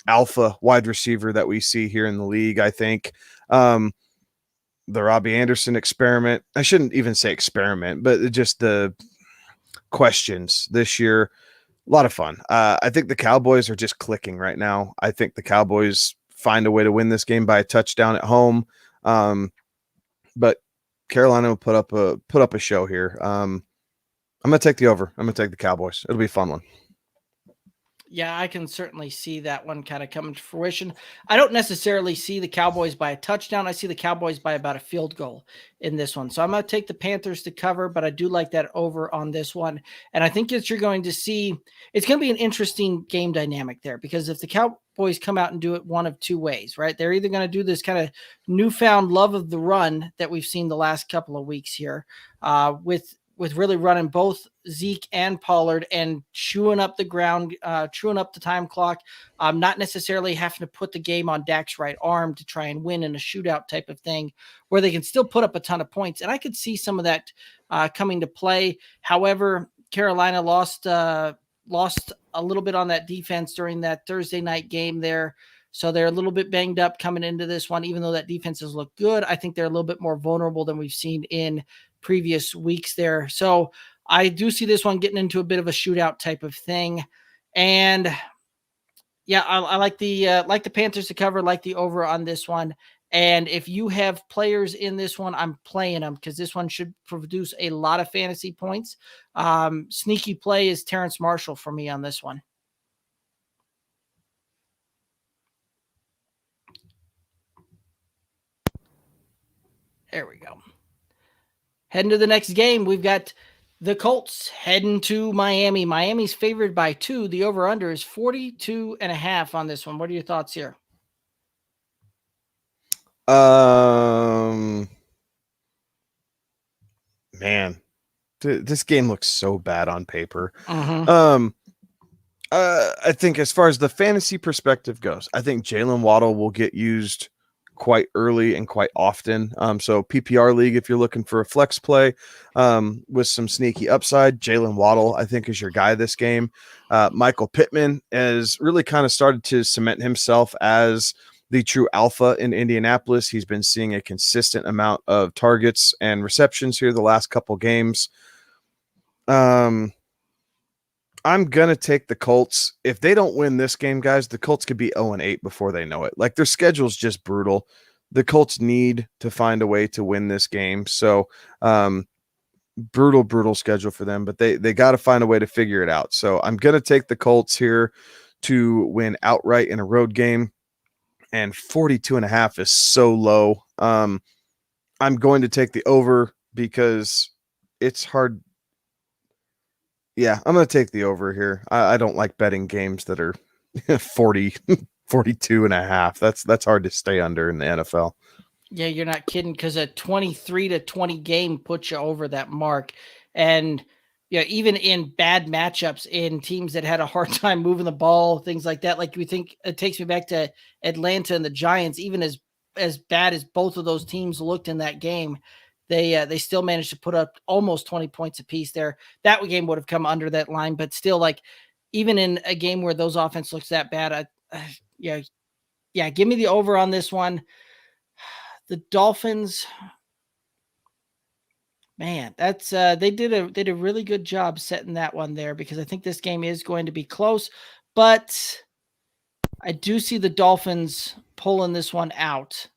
alpha wide receiver that we see here in the league, I think. The Robbie Anderson experiment. I shouldn't even say experiment, but just the questions this year. A lot of fun. I think the Cowboys are just clicking right now. I think the Cowboys find a way to win this game by a touchdown at home. But Carolina will put up a show here. I'm going to take the over. I'm going to take the Cowboys. It'll be a fun one. Yeah, I can certainly see that one kind of coming to fruition. I don't necessarily see the Cowboys by a touchdown. I see the Cowboys by about a field goal in this one. So I'm going to take the Panthers to cover, but I do like that over on this one. And I think that you're going to see, it's going to be an interesting game dynamic there because if the Cowboys come out and do it one of two ways, right? They're either going to do this kind of newfound love of the run that we've seen the last couple of weeks here with really running both Zeke and Pollard and chewing up the ground, chewing up the time clock, not necessarily having to put the game on Dak's right arm to try and win in a shootout type of thing where they can still put up a ton of points. And I could see some of that coming to play. However, Carolina lost a little bit on that defense during that Thursday night game there. So they're a little bit banged up coming into this one, even though that defense has looked good. I think they're a little bit more vulnerable than we've seen in previous weeks there. So I do see this one getting into a bit of a shootout type of thing. And yeah, I like the Panthers to cover, like the over on this one. And if you have players in this one, I'm playing them because this one should produce a lot of fantasy points. Sneaky play is Terrence Marshall for me on this one. There we go. Heading to the next game, we've got the Colts heading to Miami. Miami's favored by 2. The over-under is 42.5 on this one. What are your thoughts here? Man, this game looks so bad on paper. Mm-hmm. I think as far as the fantasy perspective goes, I think Jalen Waddle will get used quite early and quite often. So PPR league, if you're looking for a flex play with some sneaky upside, Jalen Waddle, I think, is your guy this game. Michael Pittman has really kind of started to cement himself as the true alpha in Indianapolis. He's been seeing a consistent amount of targets and receptions here the last couple games. I'm going to take the Colts. If they don't win this game, guys, the Colts could be 0-8 before they know it. Like, their schedule's just brutal. The Colts need to find a way to win this game. So, brutal schedule for them, but they got to find a way to figure it out. So I'm going to take the Colts here to win outright in a road game, and 42.5 is so low. I'm going to take the over because it's hard. Yeah, I'm going to take the over here. I don't like betting games that are 42.5. That's hard to stay under in the NFL. Yeah, you're not kidding, because a 23-20 game puts you over that mark. And even in bad matchups, in teams that had a hard time moving the ball, things like that, like we think, it takes me back to Atlanta and the Giants. Even as bad as both of those teams looked in that game, they still managed to put up almost 20 points apiece there. That game would have come under that line, but still, like, even in a game where those offense looks that bad, give me the over on this one. The Dolphins, man, that's they did a really good job setting that one there, because I think this game is going to be close, but I do see the Dolphins pulling this one out.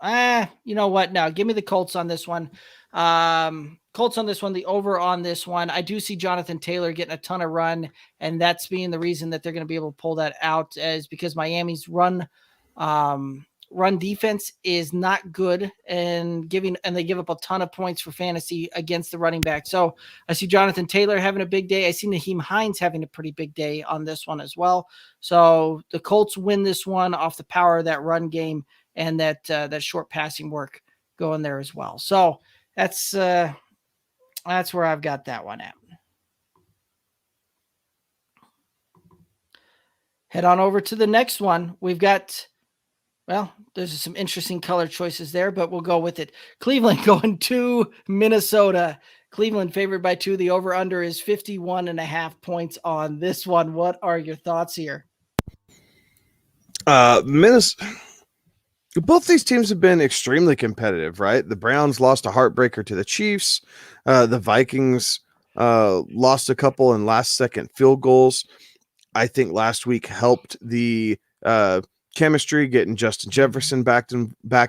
You know what? No, give me the Colts on this one. Colts on this one, the over on this one. I do see Jonathan Taylor getting a ton of run, and that's being the reason that they're going to be able to pull that out, is because Miami's run defense is not good, and they give up a ton of points for fantasy against the running back. So I see Jonathan Taylor having a big day. I see Naheem Hines having a pretty big day on this one as well. So the Colts win this one off the power of that run game and that short passing work going there as well. So that's where I've got that one at. Head on over to the next one. We've got, well, there's some interesting color choices there, but we'll go with it. Cleveland going to Minnesota. Cleveland favored by 2. The over-under is 51.5 points on this one. What are your thoughts here? Both these teams have been extremely competitive, right? The Browns lost a heartbreaker to the Chiefs. The Vikings lost a couple in last-second field goals. I think last week helped the chemistry, getting Justin Jefferson back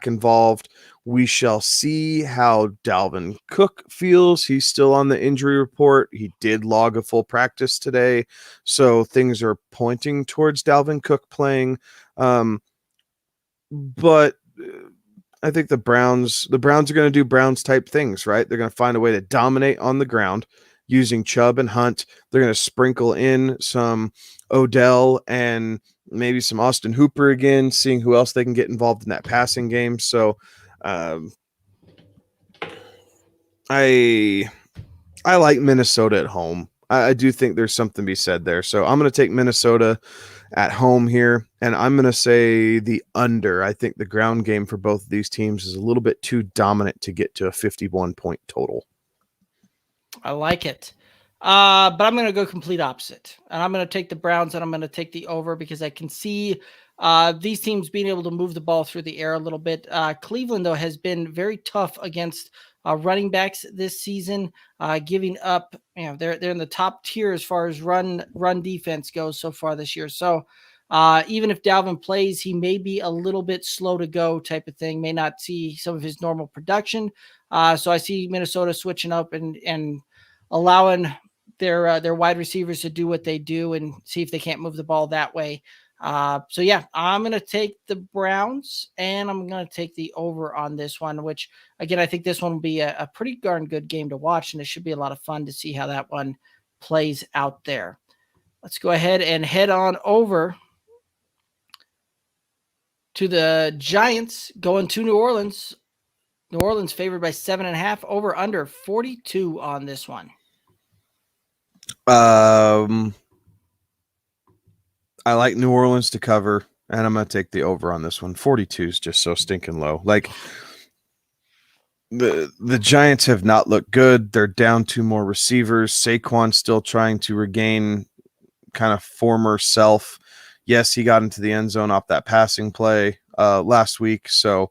involved. We shall see how Dalvin Cook feels. He's still on the injury report. He did log a full practice today, so things are pointing towards Dalvin Cook playing. But I think the Browns are going to do Browns type things, right? They're going to find a way to dominate on the ground using Chubb and Hunt. They're going to sprinkle in some Odell and maybe some Austin Hooper again, seeing who else they can get involved in that passing game. So I like Minnesota at home. I do think there's something to be said there. So I'm going to take Minnesota at home here, and I'm going to say the under. I think the ground game for both of these teams is a little bit too dominant to get to a 51-point total. I like it. But I'm going to go complete opposite, and I'm going to take the Browns, and I'm going to take the over, because I can see these teams being able to move the ball through the air a little bit. Cleveland, though, has been very tough against running backs this season, giving up. They're in the top tier as far as run defense goes so far this year. So even if Dalvin plays, he may be a little bit slow to go type of thing. May not see some of his normal production. So I see Minnesota switching up and allowing their wide receivers to do what they do and see if they can't move the ball that way. So yeah, I'm going to take the Browns, and I'm going to take the over on this one, which again, I think this one will be a pretty darn good game to watch, and it should be a lot of fun to see how that one plays out there. Let's go ahead and head on over to the Giants going to New Orleans. New Orleans favored by 7.5, over under 42 on this one. I like New Orleans to cover. And I'm going to take the over on this one. 42 is just so stinking low. Like, the Giants have not looked good. They're down 2 more receivers. Saquon's still trying to regain kind of former self. Yes, he got into the end zone off that passing play last week. So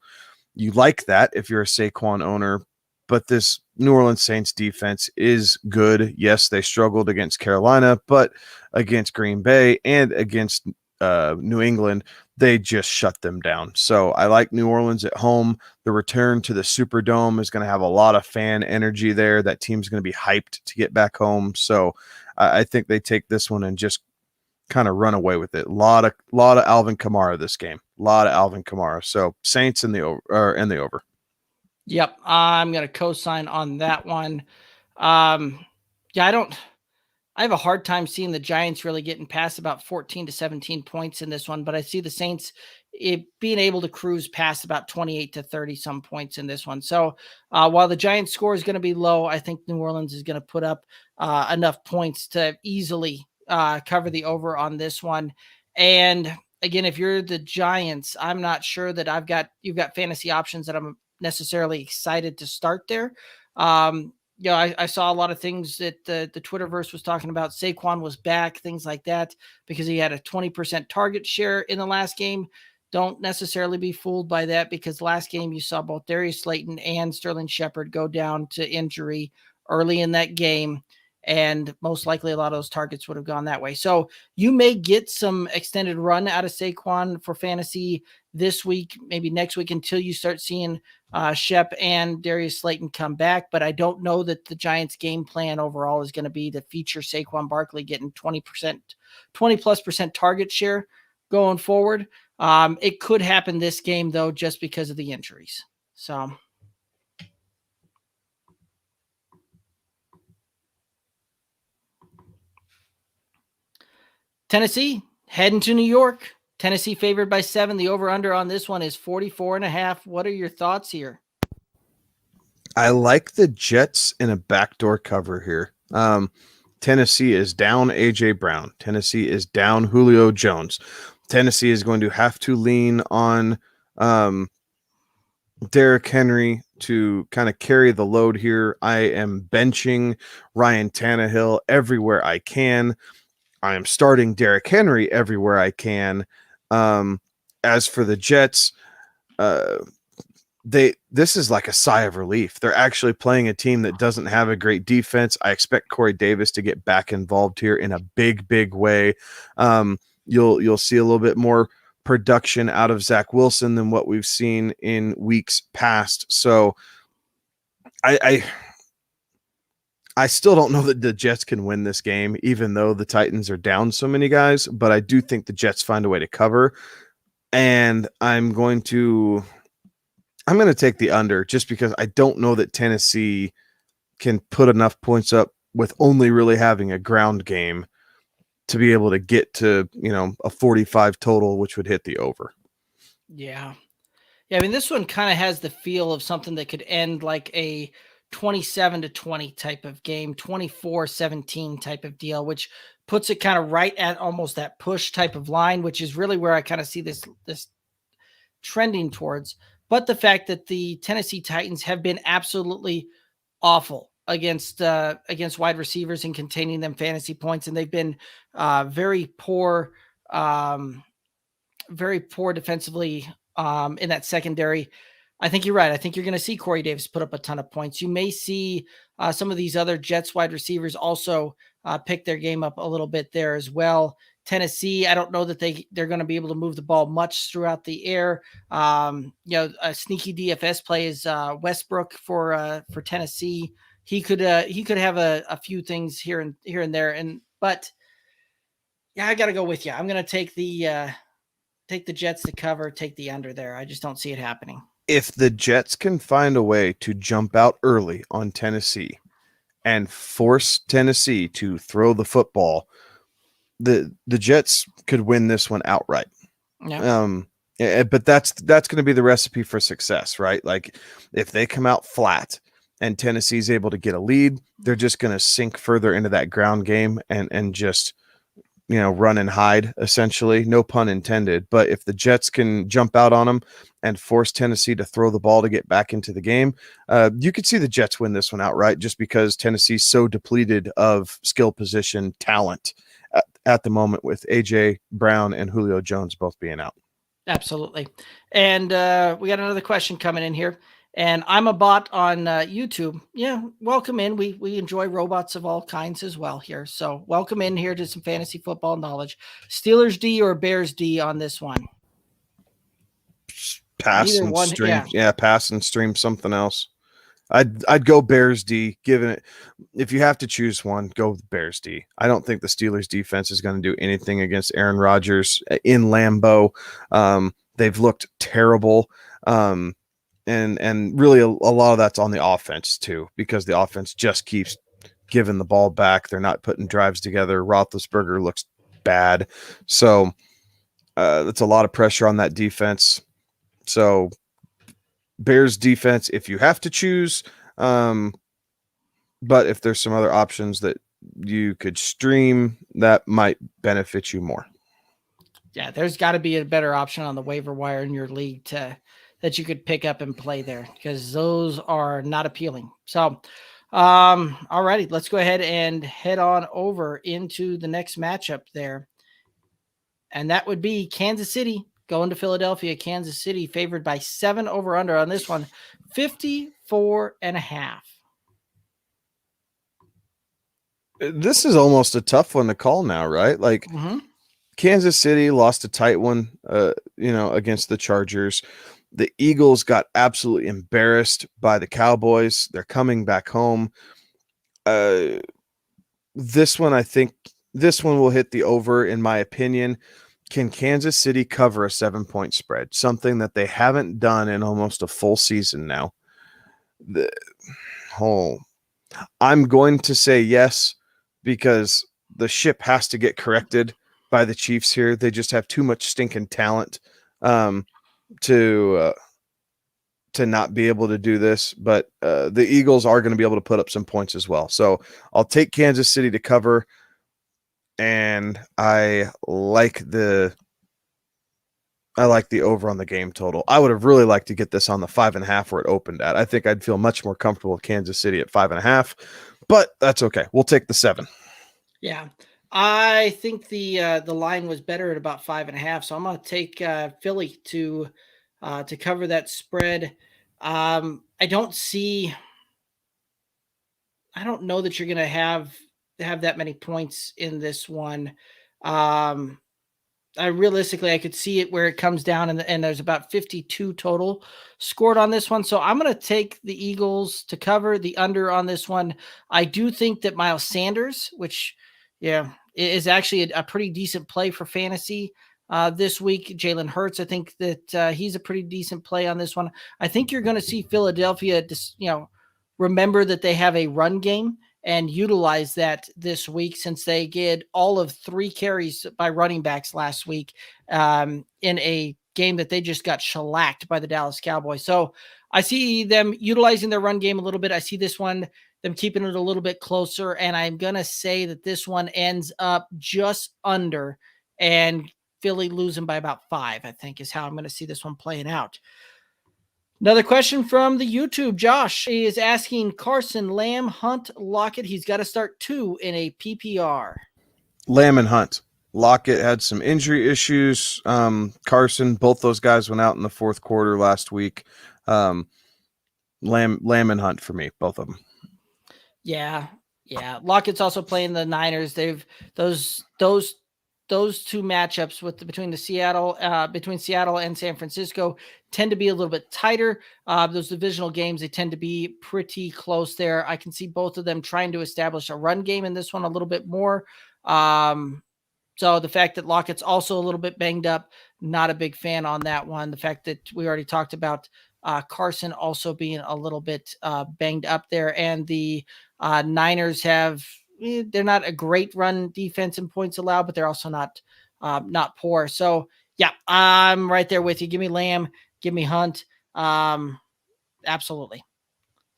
you like that if you're a Saquon owner. But this New Orleans Saints defense is good. Yes, they struggled against Carolina, but against Green Bay and against New England, they just shut them down. So I like New Orleans at home. The return to the Superdome is going to have a lot of fan energy there. That team's going to be hyped to get back home. So I think they take this one and just kind of run away with it. A lot of Alvin Kamara this game. A lot of Alvin Kamara. So Saints in the over. Yep, I'm going to co-sign on that one. I have a hard time seeing the Giants really getting past about 14 to 17 points in this one, but I see the Saints being able to cruise past about 28 to 30 some points in this one. So while the Giants score is going to be low, I think New Orleans is going to put up enough points to easily cover the over on this one. And again, if you're the Giants, I'm not sure that you've got fantasy options that I'm necessarily excited to start there. I saw a lot of things that the Twitterverse was talking about. Saquon was back, things like that, because he had a 20% target share in the last game. Don't necessarily be fooled by that, because last game you saw both Darius Slayton and Sterling Shepard go down to injury early in that game. And most likely a lot of those targets would have gone that way. So you may get some extended run out of Saquon for fantasy this week, maybe next week, until you start seeing Shep and Darius Slayton come back. But I don't know that the Giants game plan overall is going to be to feature Saquon Barkley getting 20+% target share going forward. It could happen this game though, just because of the injuries. So Tennessee heading to New York. Tennessee favored by 7. The over-under on this one is 44.5. What are your thoughts here? I like the Jets in a backdoor cover here. Tennessee is down A.J. Brown. Tennessee is down Julio Jones. Tennessee is going to have to lean on Derrick Henry to kind of carry the load here. I am benching Ryan Tannehill everywhere I can. I am starting Derrick Henry everywhere I can. As for the Jets, this is like a sigh of relief. They're actually playing a team that doesn't have a great defense. I expect Corey Davis to get back involved here in a big way. You'll see a little bit more production out of Zach Wilson than what we've seen in weeks past. So I still don't know that the Jets can win this game, even though the Titans are down so many guys, but I do think the Jets find a way to cover. And I'm going to take the under, just because I don't know that Tennessee can put enough points up with only really having a ground game to be able to get to, a 45 total, which would hit the over. Yeah. I mean, this one kind of has the feel of something that could end like a 27-20 type of game, 24-17 type of deal, which puts it kind of right at almost that push type of line, which is really where I kind of see this trending towards. But the fact that the Tennessee Titans have been absolutely awful against wide receivers and containing them fantasy points, and they've been very poor defensively in that secondary. I think you're right. I think you're going to see Corey Davis put up a ton of points. You may see some of these other Jets wide receivers also pick their game up a little bit there as well. Tennessee, I don't know that they're going to be able to move the ball much throughout the air. A sneaky DFS play is Westbrook for Tennessee. He could have a few things here and there, but yeah, I got to go with you. I'm going to take the Jets to cover, take the under there. I just don't see it happening. If the Jets can find a way to jump out early on Tennessee and force Tennessee to throw the football, the Jets could win this one outright. Yeah. But that's going to be the recipe for success, right? Like, if they come out flat and Tennessee's able to get a lead, they're just going to sink further into that ground game and just run and hide, essentially, no pun intended. But if the Jets can jump out on them and force Tennessee to throw the ball to get back into the game, you could see the Jets win this one outright, just because Tennessee's so depleted of skill position talent at the moment, with AJ Brown and Julio Jones both being out. Absolutely. And we got another question coming in here. And I'm a bot on YouTube. Yeah, welcome in. We enjoy robots of all kinds as well here. So welcome in here to some fantasy football knowledge. Steelers D or Bears D on this one? Pass Either and one, stream. yeah. Pass and stream something else. I'd go Bears D. Given it, if you have to choose one, go with Bears D. I don't think the Steelers defense is going to do anything against Aaron Rodgers in Lambeau. They've looked terrible. And really a lot of that's on the offense too, because the offense just keeps giving the ball back. They're not putting drives together. Roethlisberger looks bad. So that's a lot of pressure on that defense. So Bears defense, if you have to choose, but if there's some other options that you could stream, that might benefit you more. Yeah, there's got to be a better option on the waiver wire in your league that you could pick up and play there, because those are not appealing. So, all righty, let's go ahead and head on over into the next matchup there. And that would be Kansas City going to Philadelphia. Kansas City favored by 7 over under on this one, 54.5. This is almost a tough one to call now, right? Like, Kansas City lost a tight one, against the Chargers. The Eagles got absolutely embarrassed by the Cowboys. They're coming back home. This one will hit the over, in my opinion. Can Kansas City cover a 7-point spread? Something that they haven't done in almost a full season now. I'm going to say yes, because the ship has to get corrected by the Chiefs here. They just have too much stinking talent to not be able to do this. But the Eagles are going to be able to put up some points as well. So I'll take Kansas City to cover, and I like the over on the game total. I would have really liked to get this on the 5.5 where it opened at. I think I'd feel much more comfortable with Kansas City at 5.5, but that's okay. We'll take the 7. Yeah. I think the line was better at about 5.5, so I'm going to take Philly to cover that spread. I don't know that you're going to have that many points in this one. Realistically, I could see it where it comes down and there's about 52 total scored on this one. So I'm going to take the Eagles to cover the under on this one. I do think that Miles Sanders, which is actually a pretty decent play for fantasy this week. Jalen Hurts, I think that he's a pretty decent play on this one. I think you're going to see Philadelphia, remember that they have a run game and utilize that this week, since they get all of 3 carries by running backs last week in a game that they just got shellacked by the Dallas Cowboys. So I see them utilizing their run game a little bit. I see this one, them keeping it a little bit closer, and I'm going to say that this one ends up just under, and Philly losing by about 5, I think, is how I'm going to see this one playing out. Another question from the YouTube. Josh is asking Carson, Lamb, Hunt, Lockett. He's got to start 2 in a PPR. Lamb and Hunt. Lockett had some injury issues. Carson, both those guys went out in the fourth quarter last week. Lamb and Hunt for me, both of them. Yeah. Lockett's also playing the Niners. They've those 2 matchups between Seattle and San Francisco tend to be a little bit tighter. Those divisional games, they tend to be pretty close there. I can see both of them trying to establish a run game in this one a little bit more. So the fact that Lockett's also a little bit banged up, not a big fan on that one. The fact that we already talked about Carson also being a little bit banged up there, and the Niners they're not a great run defense in points allowed, but they're also not poor. So yeah, I'm right there with you. Give me Lamb, give me Hunt. Absolutely.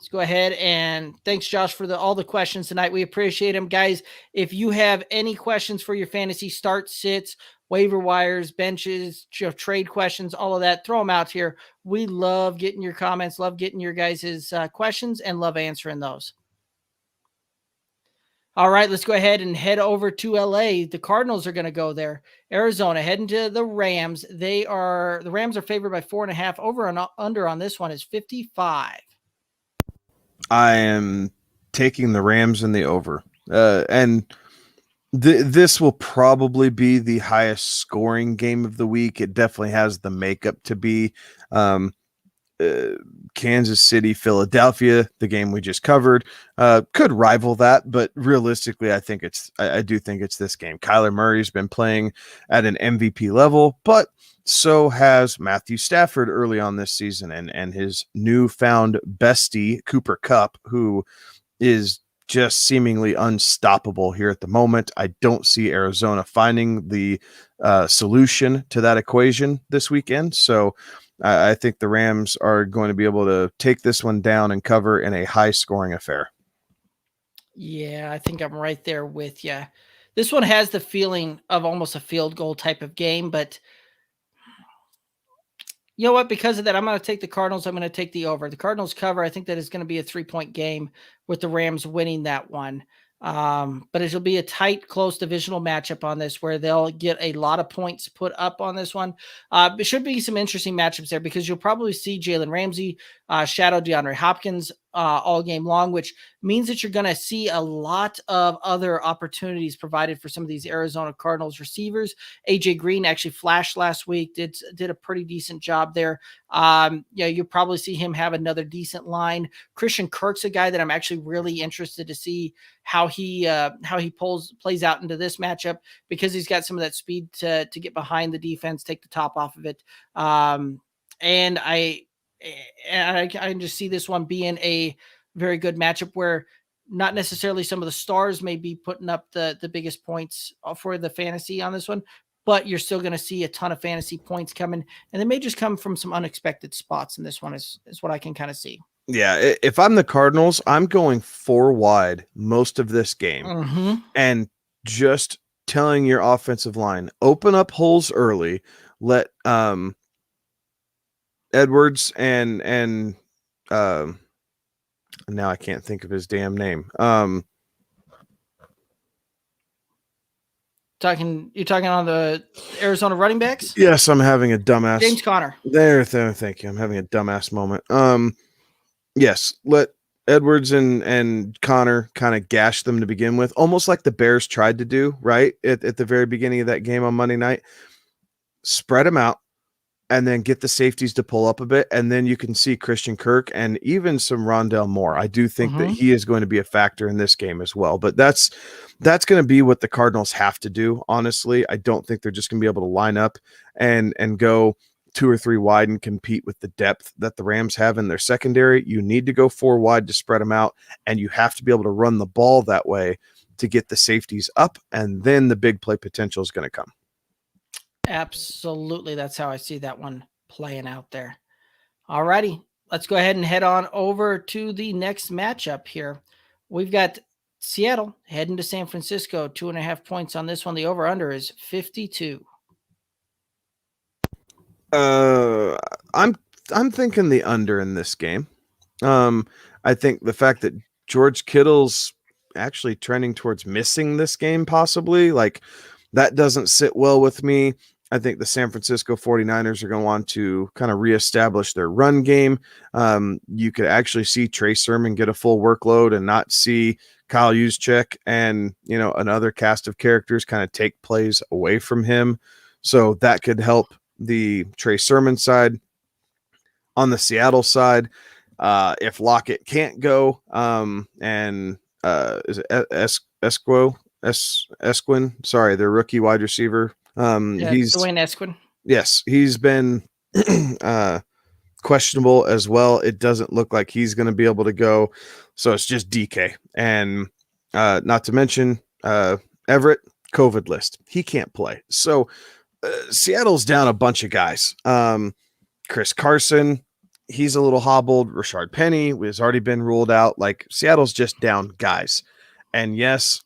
Let's go ahead and thanks, Josh, for all the questions tonight. We appreciate them, guys. If you have any questions for your fantasy start sits, waiver wires, benches, trade questions, all of that, throw them out here. We love getting your comments, love getting your guys' questions, and love answering those. All right, let's go ahead and head over to LA. The Cardinals are going to go there. Arizona heading to the Rams. The Rams are favored by 4.5. Over and under on this one is 55. I am taking the Rams in the over. And this will probably be the highest scoring game of the week. It definitely has the makeup to be. Kansas City, Philadelphia, the game we just covered, could rival that, but realistically, I do think it's this game. Kyler Murray's been playing at an MVP level, but so has Matthew Stafford early on this season, and his newfound bestie, Cooper Kupp, who is just seemingly unstoppable here at the moment. I don't see Arizona finding the solution to that equation this weekend, so I think the Rams are going to be able to take this one down and cover in a high-scoring affair. Yeah, I think I'm right there with you. This one has the feeling of almost a field goal type of game, but you know what? Because of that, I'm going to take the Cardinals. I'm going to take the over. The Cardinals cover. I think that is going to be a 3-point game with the Rams winning that one. But it'll be a tight, close divisional matchup on this where they'll get a lot of points put up on this one. It should be some interesting matchups there because you'll probably see Jalen Ramsey shadow DeAndre Hopkins all game long, which means that you're going to see a lot of other opportunities provided for some of these Arizona Cardinals receivers. AJ Green actually flashed last week, did a pretty decent job there. You'll probably see him have another decent line. Christian Kirk's a guy that I'm actually really interested to see how he plays out into this matchup because he's got some of that speed to get behind the defense, take the top off of it. And I can just see this one being a very good matchup where not necessarily some of the stars may be putting up the biggest points for the fantasy on this one, but you're still going to see a ton of fantasy points coming, and they may just come from some unexpected spots in this one is what I can kind of see. Yeah, if I'm the Cardinals, I'm going 4 wide most of this game and just telling your offensive line, open up holes early, let Edwards and now I can't think of his damn name. You're talking on the Arizona running backs? Yes, I'm having a dumbass. James Conner. There, thank you. I'm having a dumbass moment. Yes, let Edwards and Connor kind of gash them to begin with, almost like the Bears tried to do, right? At the very beginning of that game on Monday night. Spread them out and then get the safeties to pull up a bit, and then you can see Christian Kirk and even some Rondale Moore. I do think that he is going to be a factor in this game as well, but that's going to be what the Cardinals have to do, honestly. I don't think they're just going to be able to line up and go 2 or 3 wide and compete with the depth that the Rams have in their secondary. You need to go 4 wide to spread them out, and you have to be able to run the ball that way to get the safeties up, and then the big play potential is going to come. Absolutely. That's how I see that one playing out there. All righty. Let's go ahead and head on over to the next matchup here. We've got Seattle heading to San Francisco, 2.5 points on this one. The over-under is 52. I'm thinking the under in this game. I think the fact that George Kittle's actually trending towards missing this game, possibly, like, that doesn't sit well with me. I think the San Francisco 49ers are going to want to kind of reestablish their run game. You could actually see Trey Sermon get a full workload and not see Kyle Juszczyk and, another cast of characters kind of take plays away from him. So that could help the Trey Sermon side. On the Seattle side, if Lockett can't go, is it Esquin? Sorry, their rookie wide receiver. He's Dwayne Esquin. Yes, he's been questionable as well. It doesn't look like he's going to be able to go. So it's just DK. And not to mention Everett, COVID list. He can't play. So Seattle's down a bunch of guys. Chris Carson, he's a little hobbled. Rashard Penny has already been ruled out. Like, Seattle's just down guys. And yes,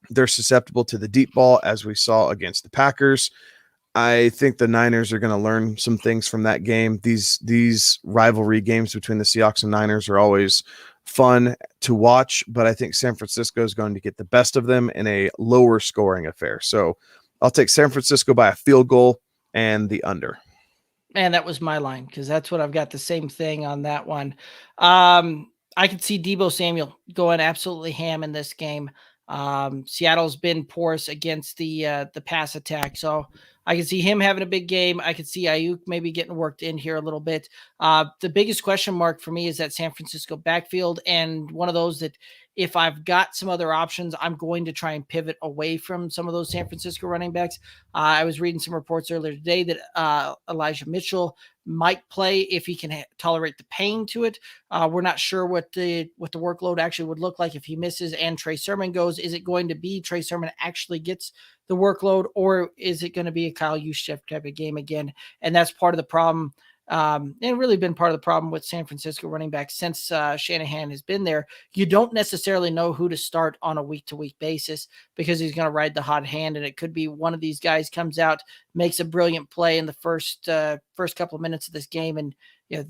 they're susceptible to the deep ball, as we saw against the Packers. I think the Niners are going to learn some things from that game. These rivalry games between the Seahawks and Niners are always fun to watch, but I think San Francisco is going to get the best of them in a lower scoring affair. So I'll take San Francisco by a field goal and the under. Man, that was my line, because that's what I've got, the same thing on that one. I could see Deebo Samuel going absolutely ham in this game. Seattle's been porous against the pass attack, so I can see him having a big game. I could see Ayuk maybe getting worked in here a little bit. The biggest question mark for me is that San Francisco backfield, and one of those that if I've got some other options, I'm going to try and pivot away from some of those San Francisco running backs. I was reading some reports earlier today that Elijah Mitchell might play if he can tolerate the pain to it. We're not sure what the workload actually would look like if he misses and Trey Sermon goes. Is it going to be Trey Sermon actually gets the workload, or is it going to be a Kyle Juszczyk type of game again? And that's part of the problem. And really been part of the problem with San Francisco running backs since Shanahan has been there. You don't necessarily know who to start on a week-to-week basis, because he's going to ride the hot hand, and it could be one of these guys comes out, makes a brilliant play in the first couple of minutes of this game, and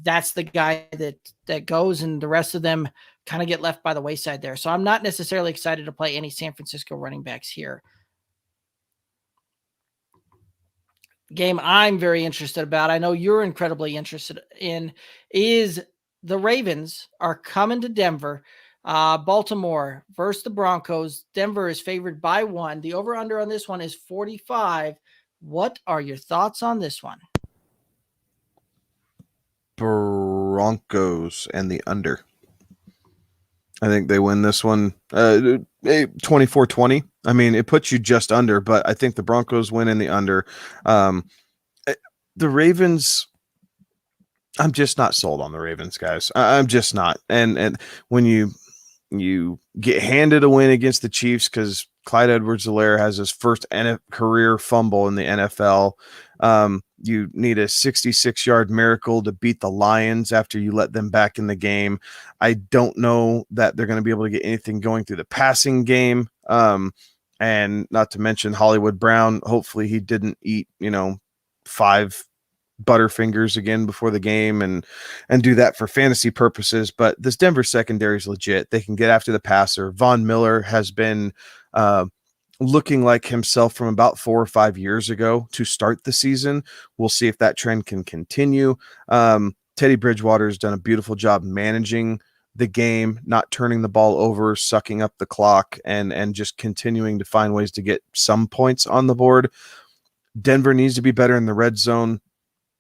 that's the guy that goes, and the rest of them kind of get left by the wayside there. So I'm not necessarily excited to play any San Francisco running backs here. Game I'm very interested about, I know you're incredibly interested in, is the Ravens are coming to Denver. Baltimore versus the Broncos. Denver is favored by 1. The over-under on this one is 45. What are your thoughts on this one? Broncos and the under. I think they win this one 24-20. I mean, it puts you just under, but I think the Broncos win in the under. The Ravens, I'm just not sold on the Ravens, guys. I'm just not. And when you get handed a win against the Chiefs because Clyde Edwards-Helaire has his first career fumble in the NFL. You need a 66-yard miracle to beat the Lions after you let them back in the game. I don't know that they're going to be able to get anything going through the passing game. And not to mention Hollywood Brown. Hopefully he didn't eat, 5 Butterfingers again before the game and do that for fantasy purposes. But this Denver secondary is legit. They can get after the passer. Von Miller has been looking like himself from about 4 or 5 years ago to start the season. We'll see if that trend can continue. Teddy Bridgewater has done a beautiful job managing the game, not turning the ball over, sucking up the clock, and just continuing to find ways to get some points on the board. Denver needs to be better in the red zone,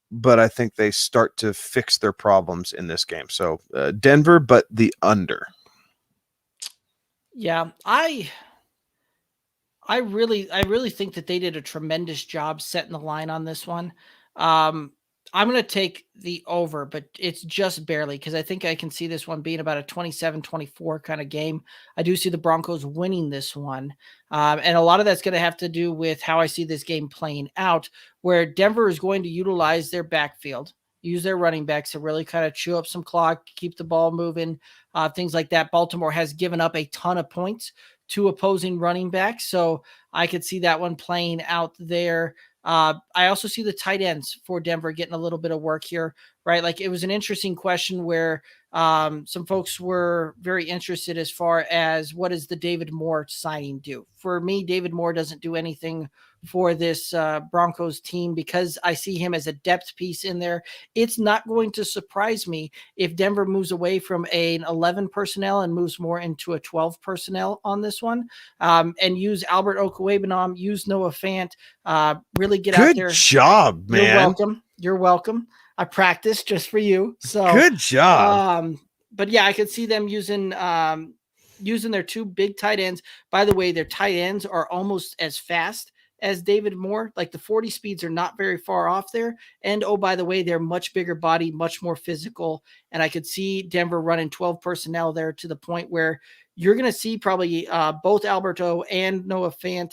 but I think they start to fix their problems in this game. So Denver, but the under. Yeah, I really think that they did a tremendous job setting the line on this one. I'm going to take the over, but it's just barely, because I think I can see this one being about a 27-24 kind of game. I do see the Broncos winning this one. And a lot of that's going to have to do with how I see this game playing out, where Denver is going to utilize their backfield, use their running backs to really kind of chew up some clock, keep the ball moving, things like that. Baltimore has given up a ton of points to opposing running backs, so I could see that one playing out there. I also see the tight ends for Denver getting a little bit of work here, right? Like, it was an interesting question where some folks were very interested as far as what does the David Moore signing do? For me, David Moore doesn't do anything for this Broncos team, because I see him as a depth piece in there. It's not going to surprise me if Denver moves away from an 11 personnel and moves more into a 12 personnel on this one, and use Albert Okwuegbunam, use Noah Fant, really get out there. Good job, man. You're welcome. You're welcome. I practiced just for you. So good job. But yeah, I could see them using their 2 big tight ends. By the way, their tight ends are almost as fast as David Moore. Like, the 40 speeds are not very far off there. And oh, by the way, they're much bigger body, much more physical. And I could see Denver running 12 personnel there, to the point where you're going to see probably both Alberto and Noah Fant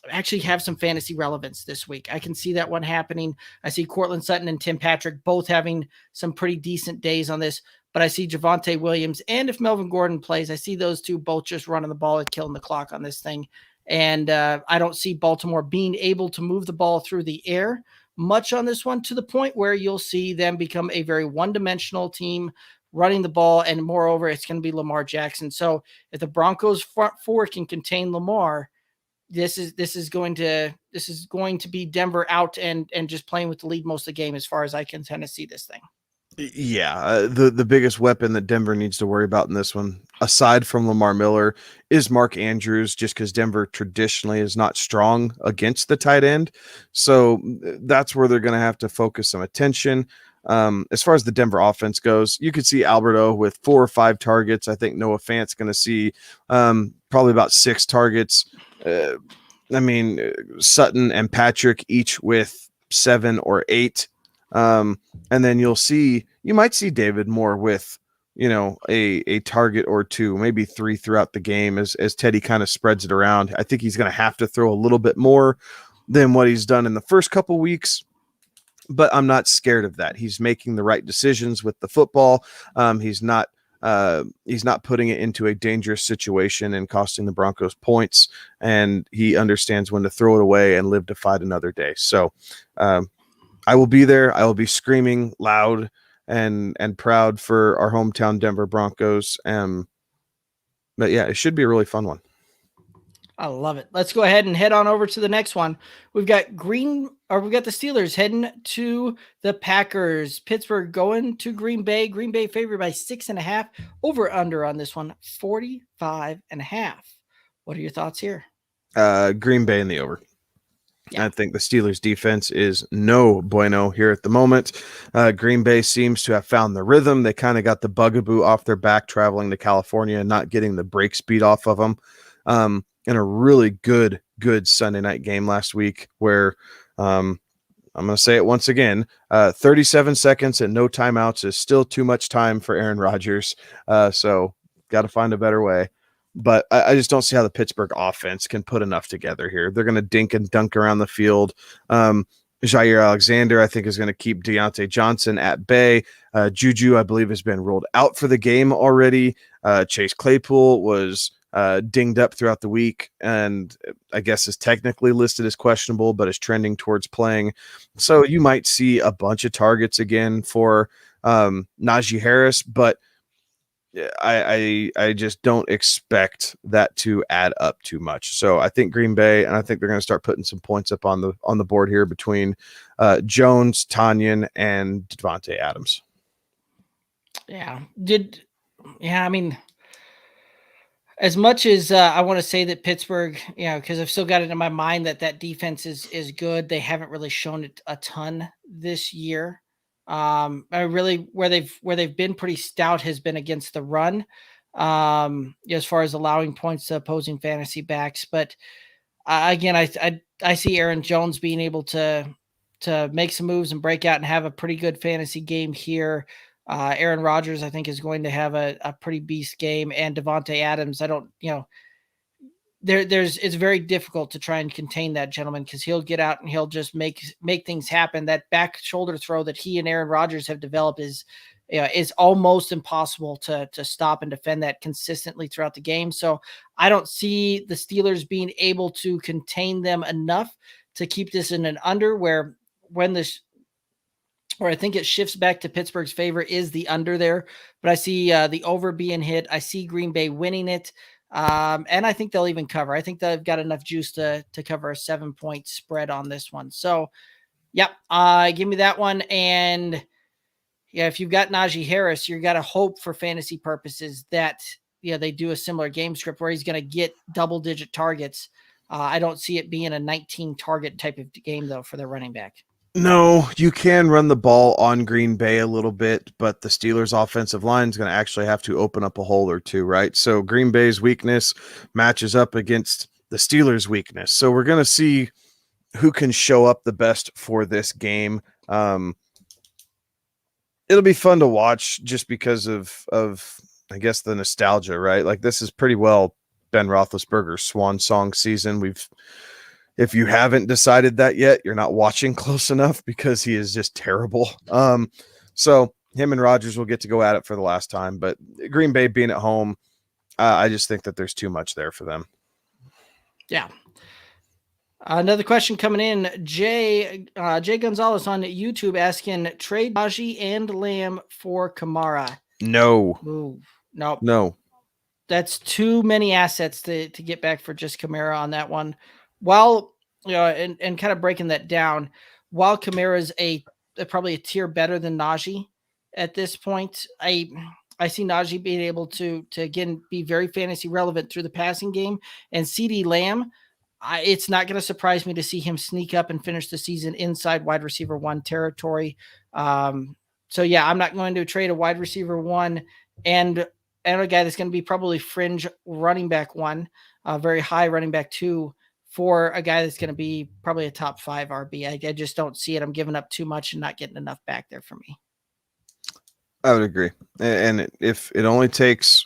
actually have some fantasy relevance this week. I can see that one happening. I see Cortland Sutton and Tim Patrick both having some pretty decent days on this, but I see Javonte Williams, and if Melvin Gordon plays, I see those two both just running the ball and killing the clock on this thing. And I don't see Baltimore being able to move the ball through the air much on this one, to the point where you'll see them become a very one-dimensional team running the ball. And moreover, it's going to be Lamar Jackson. So if the Broncos front four can contain Lamar, this is going to be Denver out and just playing with the lead most of the game, as far as I can kind of see this thing. Yeah, the biggest weapon that Denver needs to worry about in this one, aside from Lamar Miller, is Mark Andrews, just because Denver traditionally is not strong against the tight end. So that's where they're going to have to focus some attention. As far as the Denver offense goes, you could see Alberto with 4 or 5 targets. I think Noah Fant's going to see probably about 6 targets. Sutton and Patrick each with 7 or 8. And then you might see David Moore with, a target or 2, maybe 3 throughout the game as Teddy kind of spreads it around. I think he's going to have to throw a little bit more than what he's done in the first couple weeks, but I'm not scared of that. He's making the right decisions with the football. He's not putting it into a dangerous situation and costing the Broncos points, and he understands when to throw it away and live to fight another day. So, I will be there. I will be screaming loud and proud for our hometown Denver Broncos. But yeah, it should be a really fun one. I love it. Let's go ahead and head on over to the next one. We've got the Steelers heading to the Packers. Pittsburgh going to Green Bay. Green Bay favored by 6.5. Over under on this one, 45.5. What are your thoughts here? Green Bay in the over. Yeah. I think the Steelers defense is no bueno here at the moment. Green Bay seems to have found the rhythm. They kind of got the bugaboo off their back traveling to California and not getting the break speed off of them. In a really good Sunday night game last week where I'm going to say it once again, 37 seconds and no timeouts is still too much time for Aaron Rodgers. So got to find a better way. But I just don't see how the Pittsburgh offense can put enough together here. They're going to dink and dunk around the field. Jair Alexander, I think, is going to keep Deontay Johnson at bay. Juju, I believe, has been ruled out for the game already. Chase Claypool was dinged up throughout the week and I guess is technically listed as questionable, but is trending towards playing. So you might see a bunch of targets again for Najee Harris, but I just don't expect that to add up too much. So I think Green Bay, and I think they're going to start putting some points up on the board here between Jones, Tanyan, and Devontae Adams. As much as I want to say that Pittsburgh, because I've still got it in my mind that defense is good. They haven't really shown it a ton this year. Where they've been pretty stout has been against the run, as far as allowing points to opposing fantasy backs. But again, I see Aaron Jones being able to make some moves and break out and have a pretty good fantasy game here. Aaron Rodgers, I think, is going to have a pretty beast game, and Devontae Adams. It's very difficult to try and contain that gentleman because he'll get out and he'll just make things happen. That back shoulder throw that he and Aaron Rodgers have developed is almost impossible to stop and defend that consistently throughout the game. So I don't see the Steelers being able to contain them enough to keep this in an under where I think it shifts back to Pittsburgh's favor is the under there, but I see the over being hit. I see Green Bay winning it. And I think they'll even cover. I think they've got enough juice to cover a 7-point spread on this one. So, yep, give me that one. And yeah, if you've got Najee Harris, you've got to hope for fantasy purposes that they do a similar game script where he's going to get double-digit targets. I don't see it being a 19-target type of game though for their running back. No, you can run the ball on Green Bay a little bit, but the Steelers' offensive line is going to actually have to open up a hole or two, right? So Green Bay's weakness matches up against the Steelers' weakness. So we're going to see who can show up the best for this game. It'll be fun to watch just because of I guess the nostalgia, right? Like this is pretty well Ben Roethlisberger's swan song season. If you haven't decided that yet, you're not watching close enough because he is just terrible. So him and Rodgers will get to go at it for the last time, but Green Bay being at home, I just think that there's too much there for them. Yeah. Another question coming in, Jay Gonzalez on YouTube asking, trade Najee and Lamb for Kamara. No. Move. Nope. No. That's too many assets to get back for just Kamara on that one. While, and kind of breaking that down, while Kamara is probably a tier better than Najee at this point, I see Najee being able to again be very fantasy relevant through the passing game, and CeeDee Lamb, it's not going to surprise me to see him sneak up and finish the season inside wide receiver 1 territory. So yeah, I'm not going to trade a wide receiver 1 and a guy that's going to be probably fringe running back 1, very high running back 2 for a guy that's going to be probably a top 5 RB. I just don't see it. I'm giving up too much and not getting enough back there for me. I would agree. And if it only takes,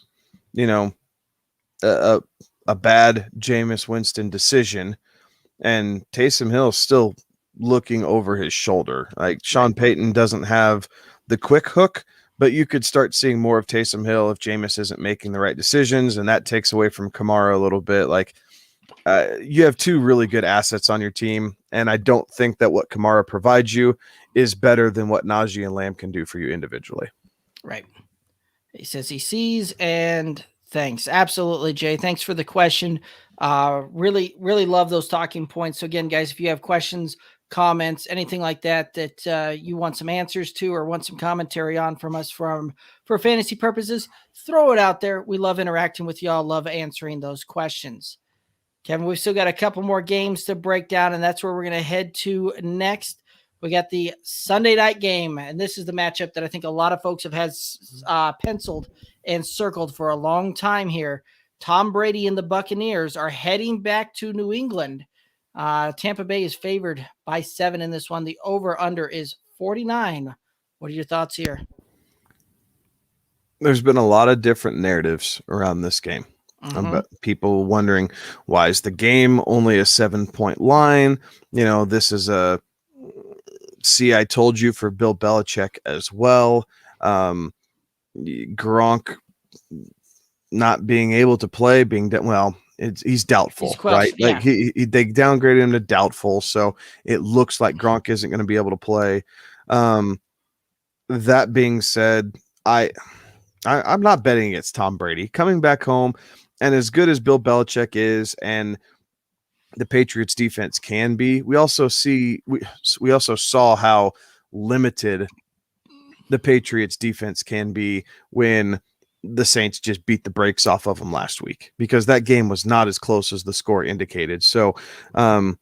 a bad Jameis Winston decision, and Taysom Hill still looking over his shoulder. Like Sean Payton doesn't have the quick hook, but you could start seeing more of Taysom Hill if Jameis isn't making the right decisions, and that takes away from Kamara a little bit. Like you have 2 really good assets on your team, and I don't think that what Kamara provides you is better than what Najee and Lamb can do for you individually. Right. He says he sees, and thanks. Absolutely, Jay. Thanks for the question. Really, really love those talking points. So again, guys, if you have questions, comments, anything like that you want some answers to or want some commentary on from us for fantasy purposes, throw it out there. We love interacting with y'all. Love answering those questions. Kevin, we've still got a couple more games to break down, and that's where we're going to head to next. We got the Sunday night game, and this is the matchup that I think a lot of folks have had penciled and circled for a long time here. Tom Brady and the Buccaneers are heading back to New England. Tampa Bay is favored by 7 in this one. The over-under is 49. What are your thoughts here? There's been a lot of different narratives around this game. About people wondering, why is the game only a 7-point line? This is a see, I told you for Bill Belichick as well. Gronk not being able to play, he's doubtful, right? Yeah. Like they downgraded him to doubtful, so it looks like Gronk isn't going to be able to play. That being said, I'm not betting against Tom Brady coming back home, and as good as Bill Belichick is, and the Patriots defense can be, we also saw how limited the Patriots defense can be when the Saints just beat the brakes off of them last week, because that game was not as close as the score indicated. So I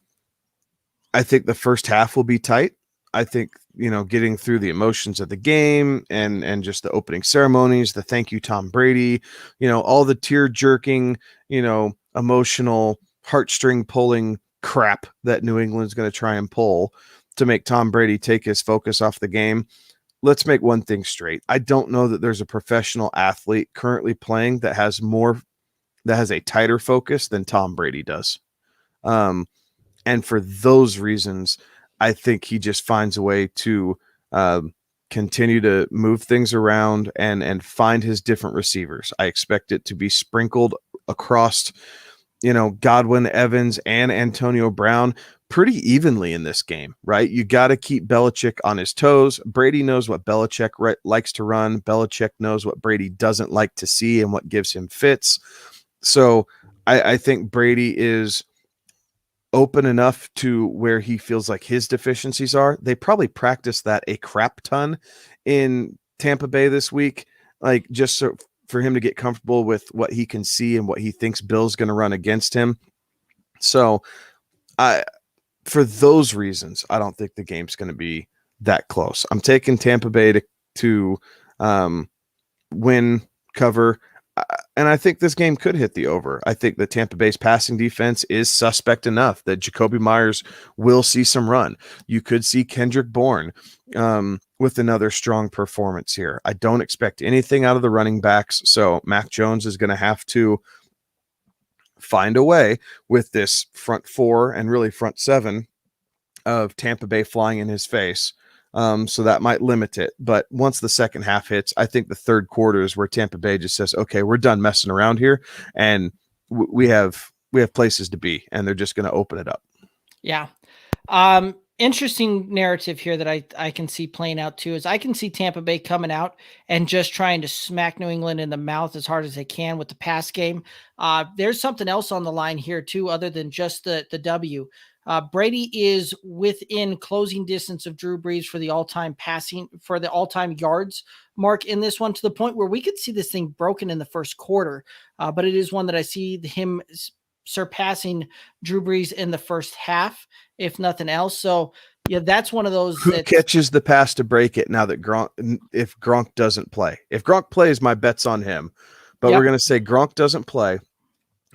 think the first half will be tight. I think, getting through the emotions of the game and just the opening ceremonies, the thank you, Tom Brady, all the tear jerking, emotional heartstring pulling crap that New England's going to try and pull to make Tom Brady take his focus off the game. Let's make one thing straight. I don't know that there's a professional athlete currently playing that has a tighter focus than Tom Brady does. And for those reasons, I think he just finds a way to continue to move things around and find his different receivers. I expect it to be sprinkled across, Godwin, Evans, and Antonio Brown pretty evenly in this game, right? You got to keep Belichick on his toes. Brady knows what Belichick likes to run. Belichick knows what Brady doesn't like to see and what gives him fits. So I think Brady is open enough to where he feels like his deficiencies are. They probably practiced that a crap ton in Tampa Bay this week, like just so for him to get comfortable with what he can see and what he thinks Bill's going to run against him. So for those reasons, I don't think the game's going to be that close. I'm taking Tampa Bay to win, cover. And I think this game could hit the over. I think the Tampa Bay's passing defense is suspect enough that Jacoby Myers will see some run. You could see Kendrick Bourne with another strong performance here. I don't expect anything out of the running backs, so Mac Jones is going to have to find a way with this front four and really front seven of Tampa Bay flying in his face. So that might limit it. But once the second half hits, I think the third quarter is where Tampa Bay just says, okay, we're done messing around here. And we have places to be, and they're just going to open it up. Yeah. Interesting narrative here that I can see playing out too is I can see Tampa Bay coming out and just trying to smack New England in the mouth as hard as they can with the pass game. There's something else on the line here too, other than just the W. Brady is within closing distance of Drew Brees for the all-time yards mark in this one, to the point where we could see this thing broken in the first quarter. But it is one that I see him surpassing Drew Brees in the first half, if nothing else. So yeah, that's one of those. Who catches the pass to break it now that if Gronk doesn't play? If Gronk plays, my bet's on him. But we're going to say Gronk doesn't play.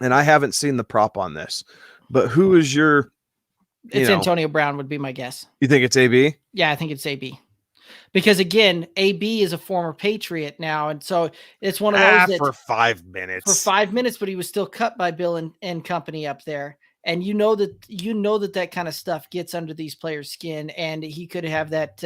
And I haven't seen the prop on this. But who is your... It's Antonio Brown would be my guess. You think it's AB? Yeah, I think it's AB. Because again, AB is a former Patriot now, and so it's one of those that for 5 minutes. For 5 minutes, but he was still cut by Bill and company up there. And you know that kind of stuff gets under these players' skin, and he could have that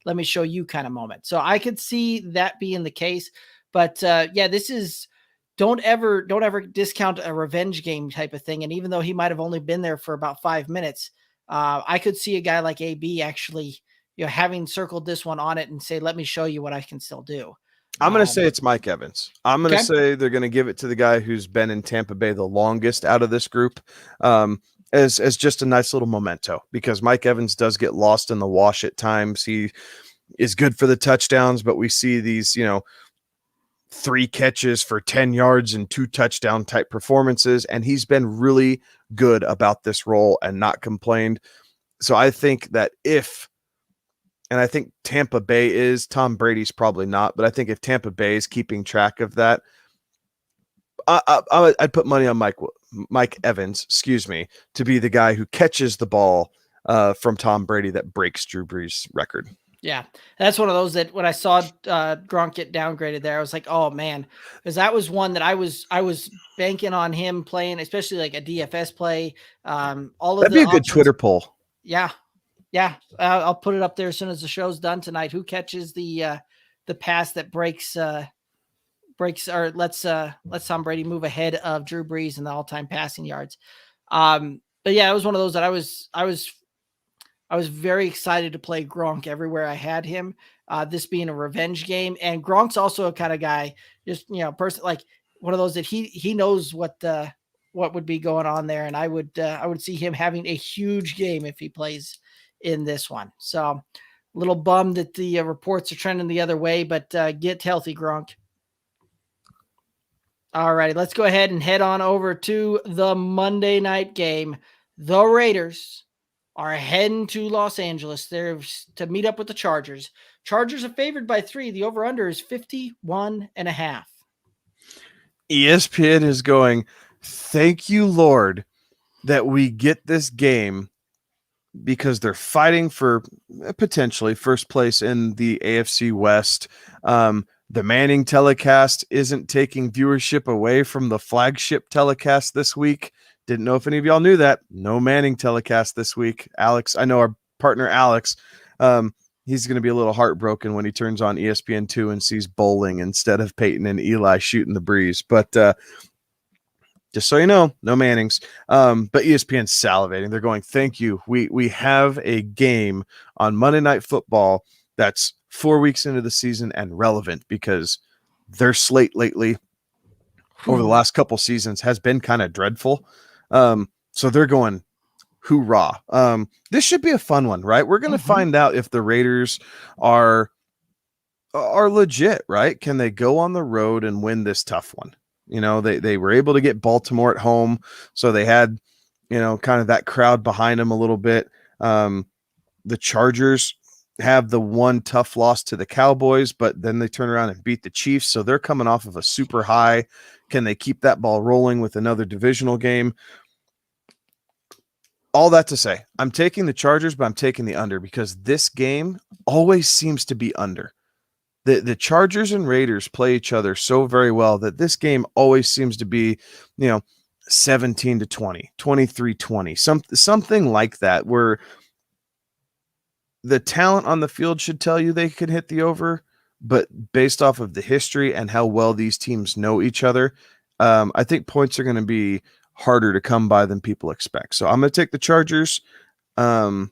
let me show you kind of moment. So I could see that being the case. But this is don't ever discount a revenge game type of thing. And even though he might have only been there for about 5 minutes, I could see a guy like AB actually, having circled this one on it and say, let me show you what I can still do. I'm going to say it's Mike Evans. I'm going to say they're going to give it to the guy who's been in Tampa Bay the longest out of this group, as just a nice little memento, because Mike Evans does get lost in the wash at times. He is good for the touchdowns, but we see these, 3 catches for 10 yards and 2 touchdown type performances. And he's been really good about this role and not complained. So I think that and I think Tampa Bay is, Tom Brady's probably not, but I think if Tampa Bay is keeping track of that, I'd put money on Mike Evans, to be the guy who catches the ball from Tom Brady that breaks Drew Brees' record. Yeah, that's one of those that when I saw Gronk get downgraded there, I was like, oh man, because that was one that I was banking on him playing, especially like a DFS play. That'd be a good Twitter poll. Yeah. I'll put it up there as soon as the show's done tonight. Who catches the pass that breaks or lets Tom Brady move ahead of Drew Brees in the all-time passing yards? But yeah, it was one of those that I was very excited to play Gronk everywhere I had him. This being a revenge game, and Gronk's also a kind of guy, just person like one of those that he knows what would be going on there, and I would see him having a huge game if he plays in this one. So a little bummed that the reports are trending the other way, but get healthy, Gronk. All righty, let's go ahead and head on over to the Monday night game. The Raiders are heading to Los Angeles there to meet up with the Chargers. Chargers are favored by 3. The over-under is 51.5. ESPN is going, thank you, Lord, that we get this game, because they're fighting for potentially first place in the AFC West. The Manning telecast isn't taking viewership away from the flagship telecast this week. Didn't know if any of y'all knew that. No Manning telecast this week. Alex, I know our partner Alex, he's going to be a little heartbroken when he turns on ESPN2 and sees bowling instead of Peyton and Eli shooting the breeze. But just so you know, no Mannings. But ESPN's salivating. They're going, thank you. We have a game on Monday Night Football that's 4 weeks into the season and relevant, because their slate lately over the last couple seasons has been kind of dreadful. So they're going, hoorah. This should be a fun one, right? We're going to find out if the Raiders are legit, right? Can they go on the road and win this tough one? They were able to get Baltimore at home, so they had, kind of that crowd behind them a little bit. The Chargers have the one tough loss to the Cowboys, but then they turn around and beat the Chiefs, so they're coming off of a super high. Can they keep that ball rolling with another divisional game? All that to say, I'm taking the Chargers, but I'm taking the under, because this game always seems to be under. The Chargers and Raiders play each other so very well that this game always seems to be, 17-20, 23-20, something like that, where the talent on the field should tell you they could hit the over, but based off of the history and how well these teams know each other, I think points are going to be harder to come by than people expect. So I'm going to take the Chargers, and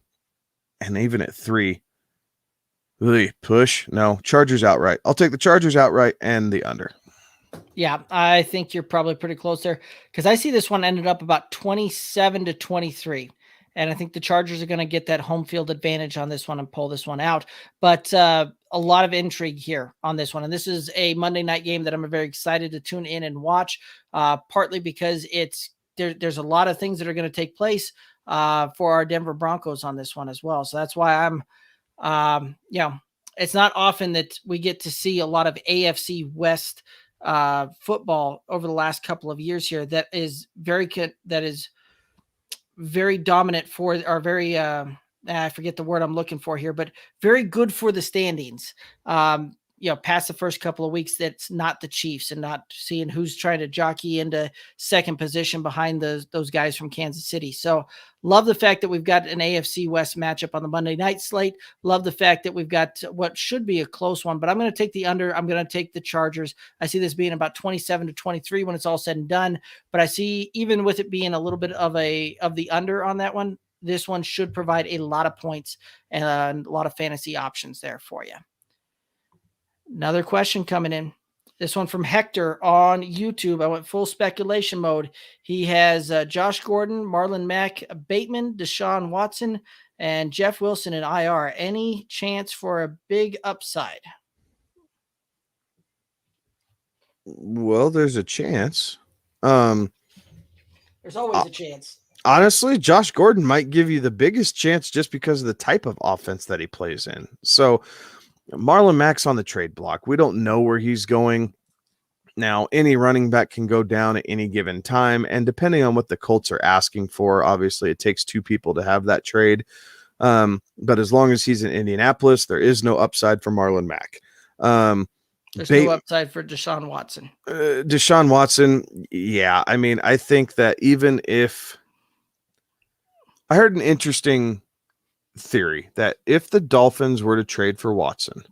even at 3, really push. No, Chargers outright. I'll take the Chargers outright and the under. Yeah, I think you're probably pretty close there because I see this one ended up about 27-23. And I think the Chargers are going to get that home field advantage on this one and pull this one out. But a lot of intrigue here on this one. And this is a Monday night game that I'm very excited to tune in and watch, partly because there's a lot of things that are going to take place for our Denver Broncos on this one as well. So that's why I'm, it's not often that we get to see a lot of AFC West football over the last couple of years here that is very dominant for, or very I forget the word I'm looking for here, but very good for the standings. Past the first couple of weeks, that's not the Chiefs and not seeing who's trying to jockey into second position behind those guys from Kansas City. So love the fact that we've got an AFC West matchup on the Monday night slate. Love the fact that we've got what should be a close one, but I'm going to take the under. I'm going to take the Chargers. I see this being about 27-23 when it's all said and done, but I see even with it being a little bit of the under on that one, this one should provide a lot of points and a lot of fantasy options there for you. Another question coming in. This one from Hector on YouTube. I went full speculation mode. He has Josh Gordon, Marlon Mack, Bateman, Deshaun Watson, and Jeff Wilson in IR. Any chance for a big upside? Well, there's a chance. There's always a chance. Honestly, Josh Gordon might give you the biggest chance just because of the type of offense that he plays in. So Marlon Mack's on the trade block. We don't know where he's going. Now, any running back can go down at any given time, and depending on what the Colts are asking for, obviously it takes 2 people to have that trade. But as long as he's in Indianapolis, there is no upside for Marlon Mack. There's no upside for Deshaun Watson. Deshaun Watson, yeah. I mean, I think that even if I heard an interesting theory that if the Dolphins were to trade for Watson,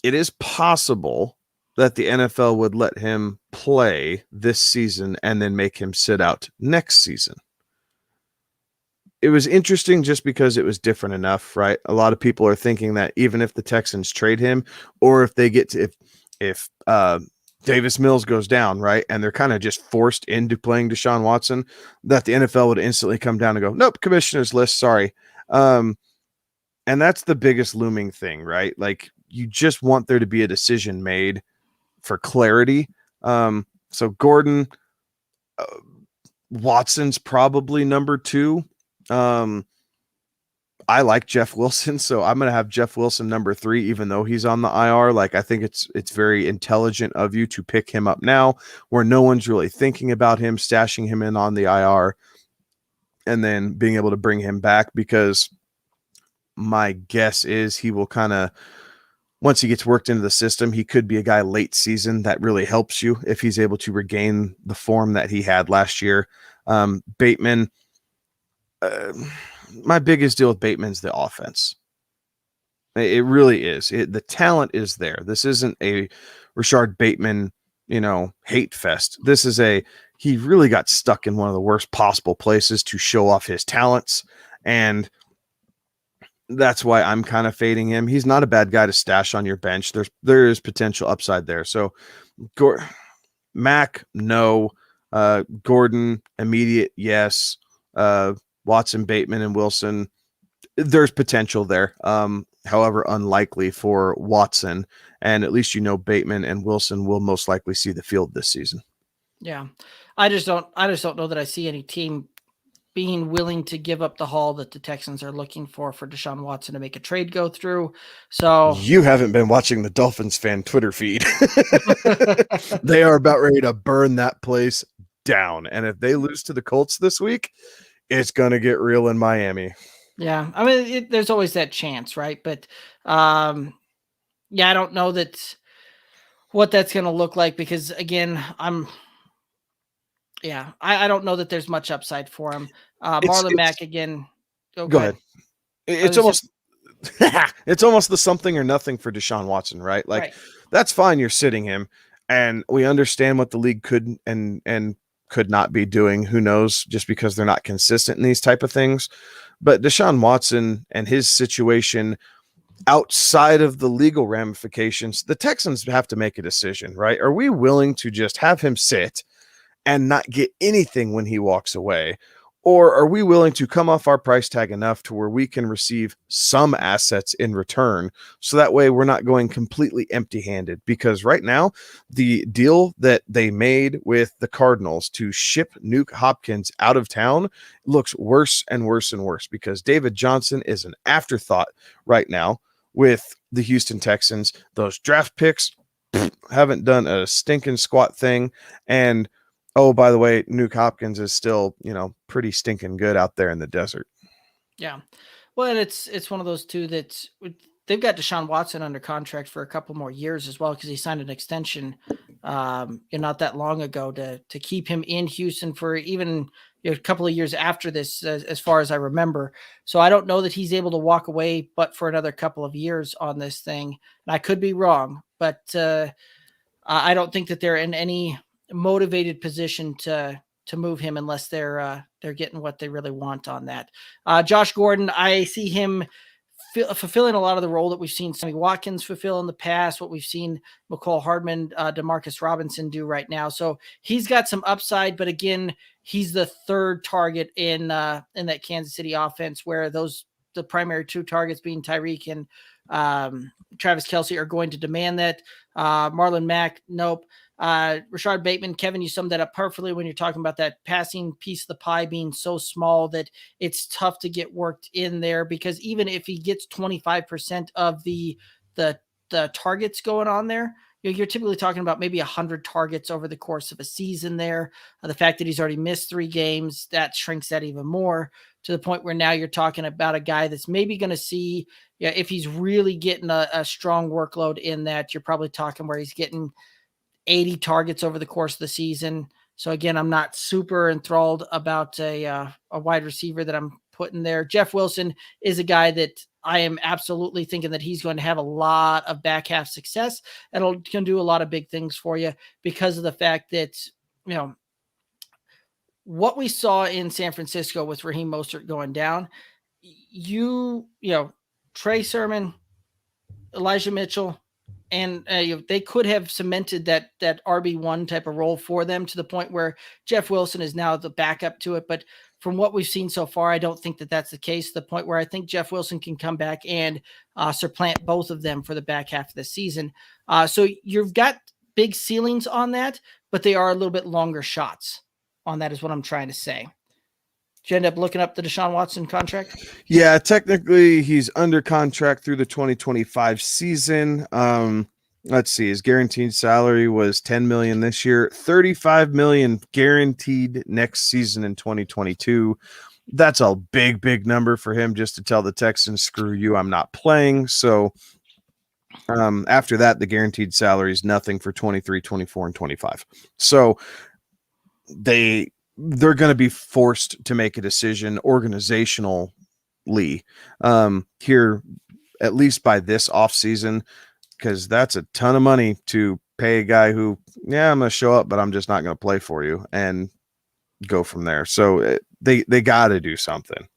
it is possible that the NFL would let him play this season and then make him sit out next season. It was interesting just because it was different enough, right? A lot of people are thinking that even if the Texans trade him, or if they get to, if Davis Mills goes down, right, and they're kind of just forced into playing Deshaun Watson, that the NFL would instantly come down and go, nope, commissioner's list, sorry. And that's the biggest looming thing, right? Like, you just want there to be a decision made for clarity. So Gordon, Watson's probably number 2. I like Jeff Wilson, so I'm going to have Jeff Wilson number 3, even though he's on the IR. Like, I think it's very intelligent of you to pick him up now where no one's really thinking about him, stashing him in on the IR, and then being able to bring him back, because my guess is he will kind of, once he gets worked into the system, he could be a guy late season that really helps you if he's able to regain the form that he had last year. Bateman, my biggest deal with Bateman's the offense. It really is. The talent is there. This isn't a Rashard Bateman, hate fest. This is he really got stuck in one of the worst possible places to show off his talents, and that's why I'm kind of fading him. He's not a bad guy to stash on your bench. There is potential upside there. So Mac, no. Gordon, immediate, yes. Watson, Bateman, and Wilson, there's potential there. However, unlikely for Watson. And at least Bateman and Wilson will most likely see the field this season. Yeah. I just don't know that I see any team being willing to give up the haul that the Texans are looking for Deshaun Watson to make a trade go through. So you haven't been watching the Dolphins fan Twitter feed. They are about ready to burn that place down. And if they lose to the Colts this week, it's going to get real in Miami. Yeah. I mean, there's always that chance, right? But I don't know what that's going to look like, because again, Yeah, I don't know that there's much upside for him. Marlon It's Mack again. Oh, go go ahead. ahead. I was It's gonna say, almost it's almost the something or nothing for Deshaun Watson, right? Like right. that's fine. You're sitting him, and we understand what the league could and could not be doing. Who knows? Just because they're not consistent in these type of things. But Deshaun Watson and his situation outside of the legal ramifications, the Texans have to make a decision, right? Are we willing to just have him sit and not get anything when he walks away? Or are we willing to come off our price tag enough to where we can receive some assets in return? So that way we're not going completely empty handed. Because right now, the deal that they made with the Cardinals to ship Nuke Hopkins out of town looks worse and worse and worse because David Johnson is an afterthought right now with the Houston Texans. Those draft picks haven't done a stinking squat thing. And oh, by the way, Nuke Hopkins is still, pretty stinking good out there in the desert. Yeah. Well, and it's one of those two that they've got Deshaun Watson under contract for a couple more years as well because he signed an extension not that long ago to keep him in Houston for even a couple of years after this, as far as I remember. So I don't know that he's able to walk away, but for another couple of years on this thing. And I could be wrong, but I don't think that they're in any motivated position to move him unless they're getting what they really want on that. Josh Gordon, I see him fulfilling a lot of the role that we've seen Sammy Watkins fulfill in the past, what we've seen McCole Hardman, Demarcus Robinson do right now. So he's got some upside, but again, he's the third target in that Kansas City offense, where the primary two targets being Tyreek and Travis Kelce are going to demand that. Marlon Mack, nope. Rashard Bateman, Kevin, you summed that up perfectly when you're talking about that passing piece of the pie being so small that it's tough to get worked in there, because even if he gets 25% of the targets going on there, you're typically talking about maybe 100 targets over the course of a season there. The fact that he's already missed 3 games, that shrinks that even more, to the point where now you're talking about a guy that's maybe going to see, if he's really getting a strong workload in that, you're probably talking where he's getting 80 targets over the course of the season. So again, I'm not super enthralled about a wide receiver that I'm putting there. Jeff Wilson is a guy that I am absolutely thinking that he's going to have a lot of back half success and can do a lot of big things for you because of the fact that, what we saw in San Francisco with Raheem Mostert going down, Trey Sermon, Elijah Mitchell, and they could have cemented that RB1 type of role for them, to the point where Jeff Wilson is now the backup to it. But from what we've seen so far, I don't think that that's the case, to the point where I think Jeff Wilson can come back and supplant both of them for the back half of the season. So you've got big ceilings on that, but they are a little bit longer shots on that, is what I'm trying to say. Did you end up looking up the Deshaun Watson contract? Yeah, technically he's under contract through the 2025 season. Let's see, his guaranteed salary was 10 million this year, 35 million guaranteed next season in 2022. That's a big number for him just to tell the Texans, screw you, I'm not playing. So after that, the guaranteed salary is nothing for 23, 24, and 25. So they're going to be forced to make a decision organizationally here, at least by this offseason, because that's a ton of money to pay a guy who, I'm going to show up, but I'm just not going to play for you, and go from there. So they got to do something.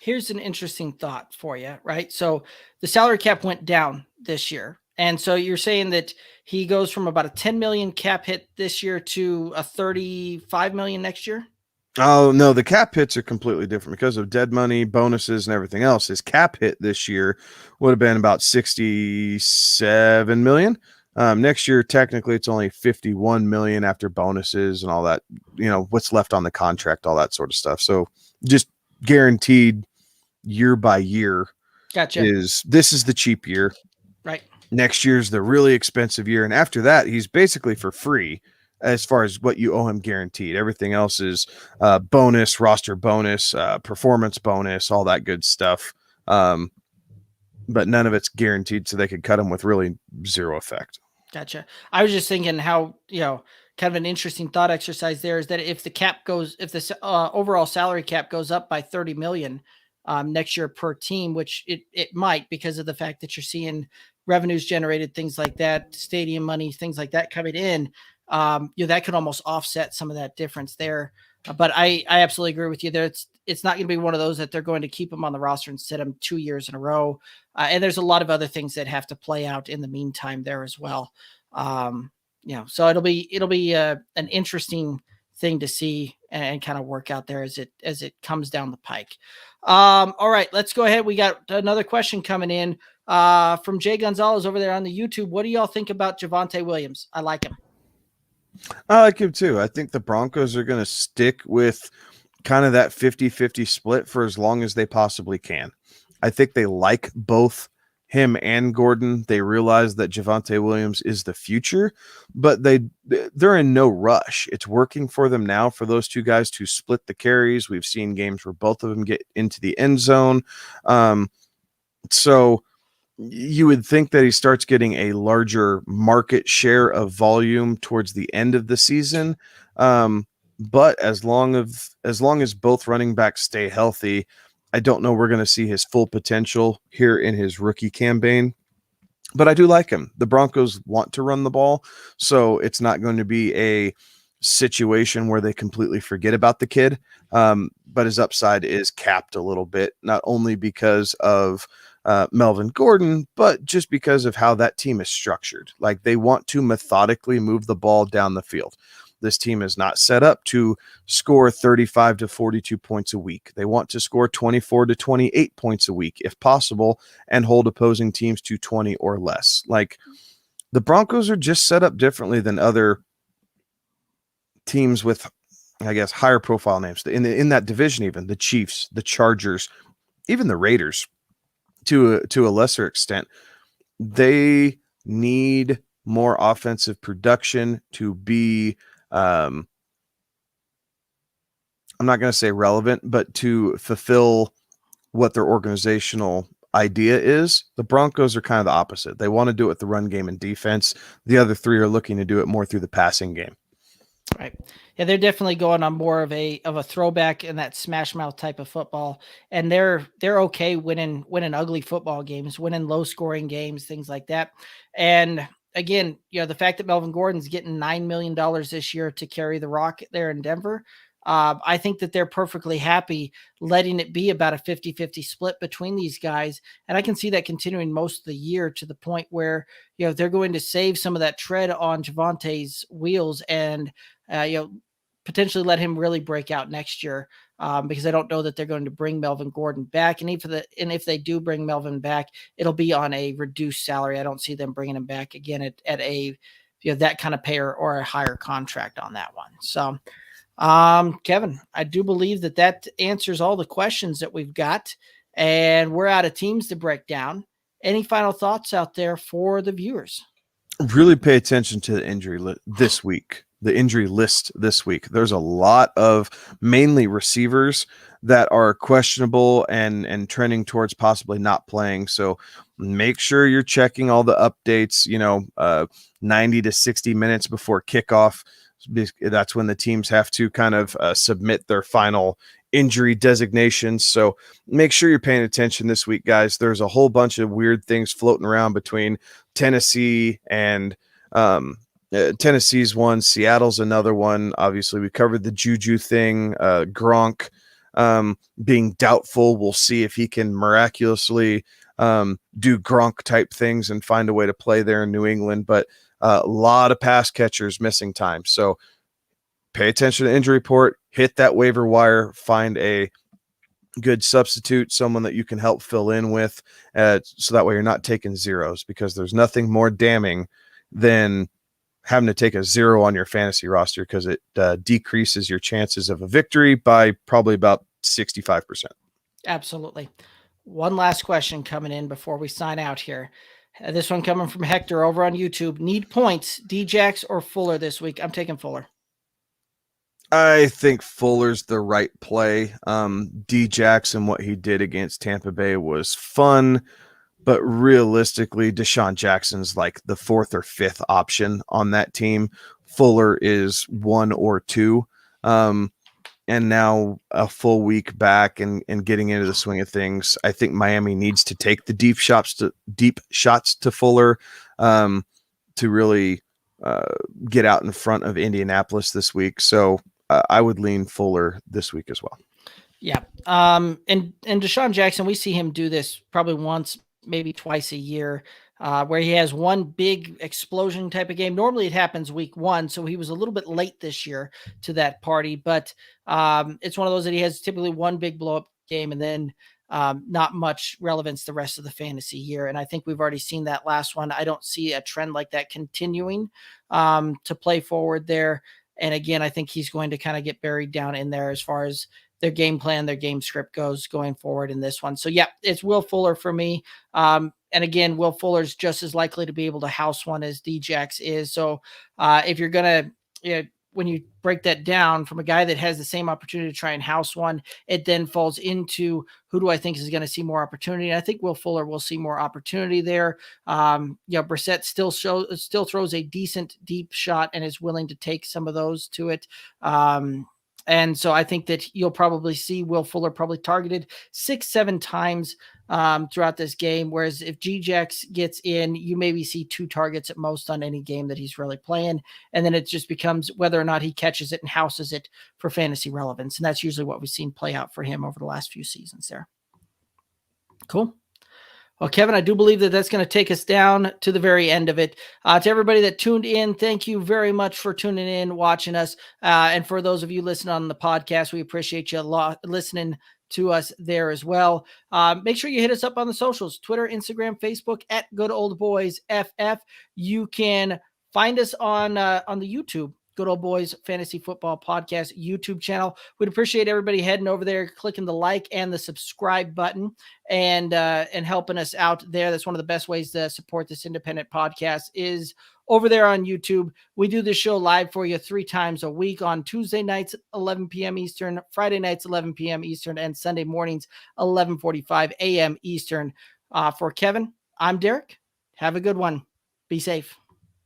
Here's an interesting thought for you, right? So the salary cap went down this year. And so you're saying that he goes from about a 10 million cap hit this year to a 35 million next year? Oh, no, the cap hits are completely different because of dead money, bonuses, and everything else. His cap hit this year would have been about 67 million. Next year, technically, it's only 51 million after bonuses and all that, what's left on the contract, all that sort of stuff. So just guaranteed year by year. Gotcha. This is the cheap year. Right. Next year's the really expensive year. And after that, he's basically for free as far as what you owe him guaranteed. Everything else is bonus, roster bonus, performance bonus, all that good stuff. But none of it's guaranteed, so they could cut him with really zero effect. Gotcha. I was just thinking how, kind of an interesting thought exercise there is that if the overall salary cap goes up by 30 million next year per team, which it might, because of the fact that you're seeing revenues generated, things like that, stadium money, things like that coming in, that could almost offset some of that difference there. But I absolutely agree with you there. It's not going to be one of those that they're going to keep him on the roster and sit him 2 years in a row. And there's a lot of other things that have to play out in the meantime there as well. So it'll be an interesting thing to see and kind of work out there as it comes down the pike. All right, let's go ahead. We got another question coming in from Jay Gonzalez over there on the YouTube. What do y'all think about Javonte Williams? I like him. I like him too. I think the Broncos are going to stick with kind of that 50-50 split for as long as they possibly can. I think they like both him and Gordon. They realize that Javonte Williams is the future, but they're in no rush. It's working for them now for those two guys to split the carries. We've seen games where both of them get into the end zone. So you would think that he starts getting a larger market share of volume towards the end of the season. But as long as both running backs stay healthy, I don't know we're going to see his full potential here in his rookie campaign. But I do like him. The Broncos want to run the ball, so it's not going to be a situation where they completely forget about the kid. But his upside is capped a little bit, not only because of Melvin Gordon, but just because of how that team is structured. Like, they want to methodically move the ball down the field. This team is not set up to score 35 to 42 points a week. They want to score 24 to 28 points a week, if possible, and hold opposing teams to 20 or less. Like, the Broncos are just set up differently than other teams with, I guess, higher profile names in that division. Even the Chiefs, the Chargers, even the Raiders, to a lesser extent, they need more offensive production to be, I'm not going to say relevant, but to fulfill what their organizational idea is. The Broncos are kind of the opposite. They want to do it with the run game and defense. The other three are looking to do it more through the passing game. Right. Yeah, they're definitely going on more of a throwback in that smash mouth type of football. And they're okay winning ugly football games, winning low scoring games, things like that. And again, the fact that Melvin Gordon's getting $9 million this year to carry the rock there in Denver, I think that they're perfectly happy letting it be about a 50-50 split between these guys. And I can see that continuing most of the year, to the point where, they're going to save some of that tread on Javonte's wheels and, potentially let him really break out next year, because I don't know that they're going to bring Melvin Gordon back. And if they do bring Melvin back, it'll be on a reduced salary. I don't see them bringing him back again at a, that kind of pay or a higher contract on that one. So, Kevin, I do believe that answers all the questions that we've got, and we're out of teams to break down. Any final thoughts out there for the viewers? Really pay attention to the injury this week. The injury list this week. There's a lot of mainly receivers that are questionable and trending towards possibly not playing. So make sure you're checking all the updates, 90 to 60 minutes before kickoff. That's when the teams have to kind of submit their final injury designations. So make sure you're paying attention this week, guys. There's a whole bunch of weird things floating around between Tennessee and Tennessee's one, Seattle's another one. Obviously, we covered the Juju thing, Gronk being doubtful. We'll see if he can miraculously do Gronk type things and find a way to play there in New England. But a lot of pass catchers missing time. So pay attention to the injury report, hit that waiver wire, find a good substitute, someone that you can help fill in with, so that way you're not taking zeros, because there's nothing more damning than having to take a zero on your fantasy roster, because it decreases your chances of a victory by probably about 65%. Absolutely. One last question coming in before we sign out here. This one coming from Hector over on YouTube. Need points, Djax or Fuller this week? I'm taking Fuller. I think Fuller's the right play. Djax and what he did against Tampa Bay was fun, but realistically, Deshaun Jackson's like the fourth or fifth option on that team. Fuller is 1 or 2. And now a full week back and getting into the swing of things, I think Miami needs to take the deep shots to Fuller to really get out in front of Indianapolis this week. So I would lean Fuller this week as well. Yeah. And Deshaun Jackson, we see him do this probably once, maybe twice a year, where he has one big explosion type of game. Normally it happens week 1. So he was a little bit late this year to that party, but it's one of those that he has typically one big blow up game and then not much relevance the rest of the fantasy year. And I think we've already seen that last one. I don't see a trend like that continuing to play forward there. And again, I think he's going to kind of get buried down in there as far as their game plan, their game script goes going forward in this one. So yeah, it's Will Fuller for me. And again, Will Fuller's just as likely to be able to house one as Djax is. So if you're going to, when you break that down from a guy that has the same opportunity to try and house one, it then falls into who do I think is going to see more opportunity. And I think Will Fuller will see more opportunity there. Brissett still throws a decent deep shot and is willing to take some of those to it. And so I think that you'll probably see Will Fuller probably targeted 6-7 times throughout this game. Whereas if Djax gets in, you maybe see 2 targets at most on any game that he's really playing. And then it just becomes whether or not he catches it and houses it for fantasy relevance. And that's usually what we've seen play out for him over the last few seasons there. Cool. Well, Kevin, I do believe that that's going to take us down to the very end of it. To everybody that tuned in, thank you very much for tuning in, watching us. And for those of you listening on the podcast, we appreciate you a lot listening to us there as well. Make sure you hit us up on the socials, Twitter, Instagram, Facebook at Good Old Boys FF. You can find us on the YouTube, Good Old Boys Fantasy Football Podcast YouTube channel. We'd appreciate everybody heading over there, clicking the like and the subscribe button and helping us out there. That's one of the best ways to support this independent podcast is over there on YouTube. We do this show live for you 3 times a week on Tuesday nights, 11 p.m. Eastern, Friday nights, 11 p.m. Eastern, and Sunday mornings, 11:45 a.m. Eastern. For Kevin, I'm Derek. Have a good one. Be safe.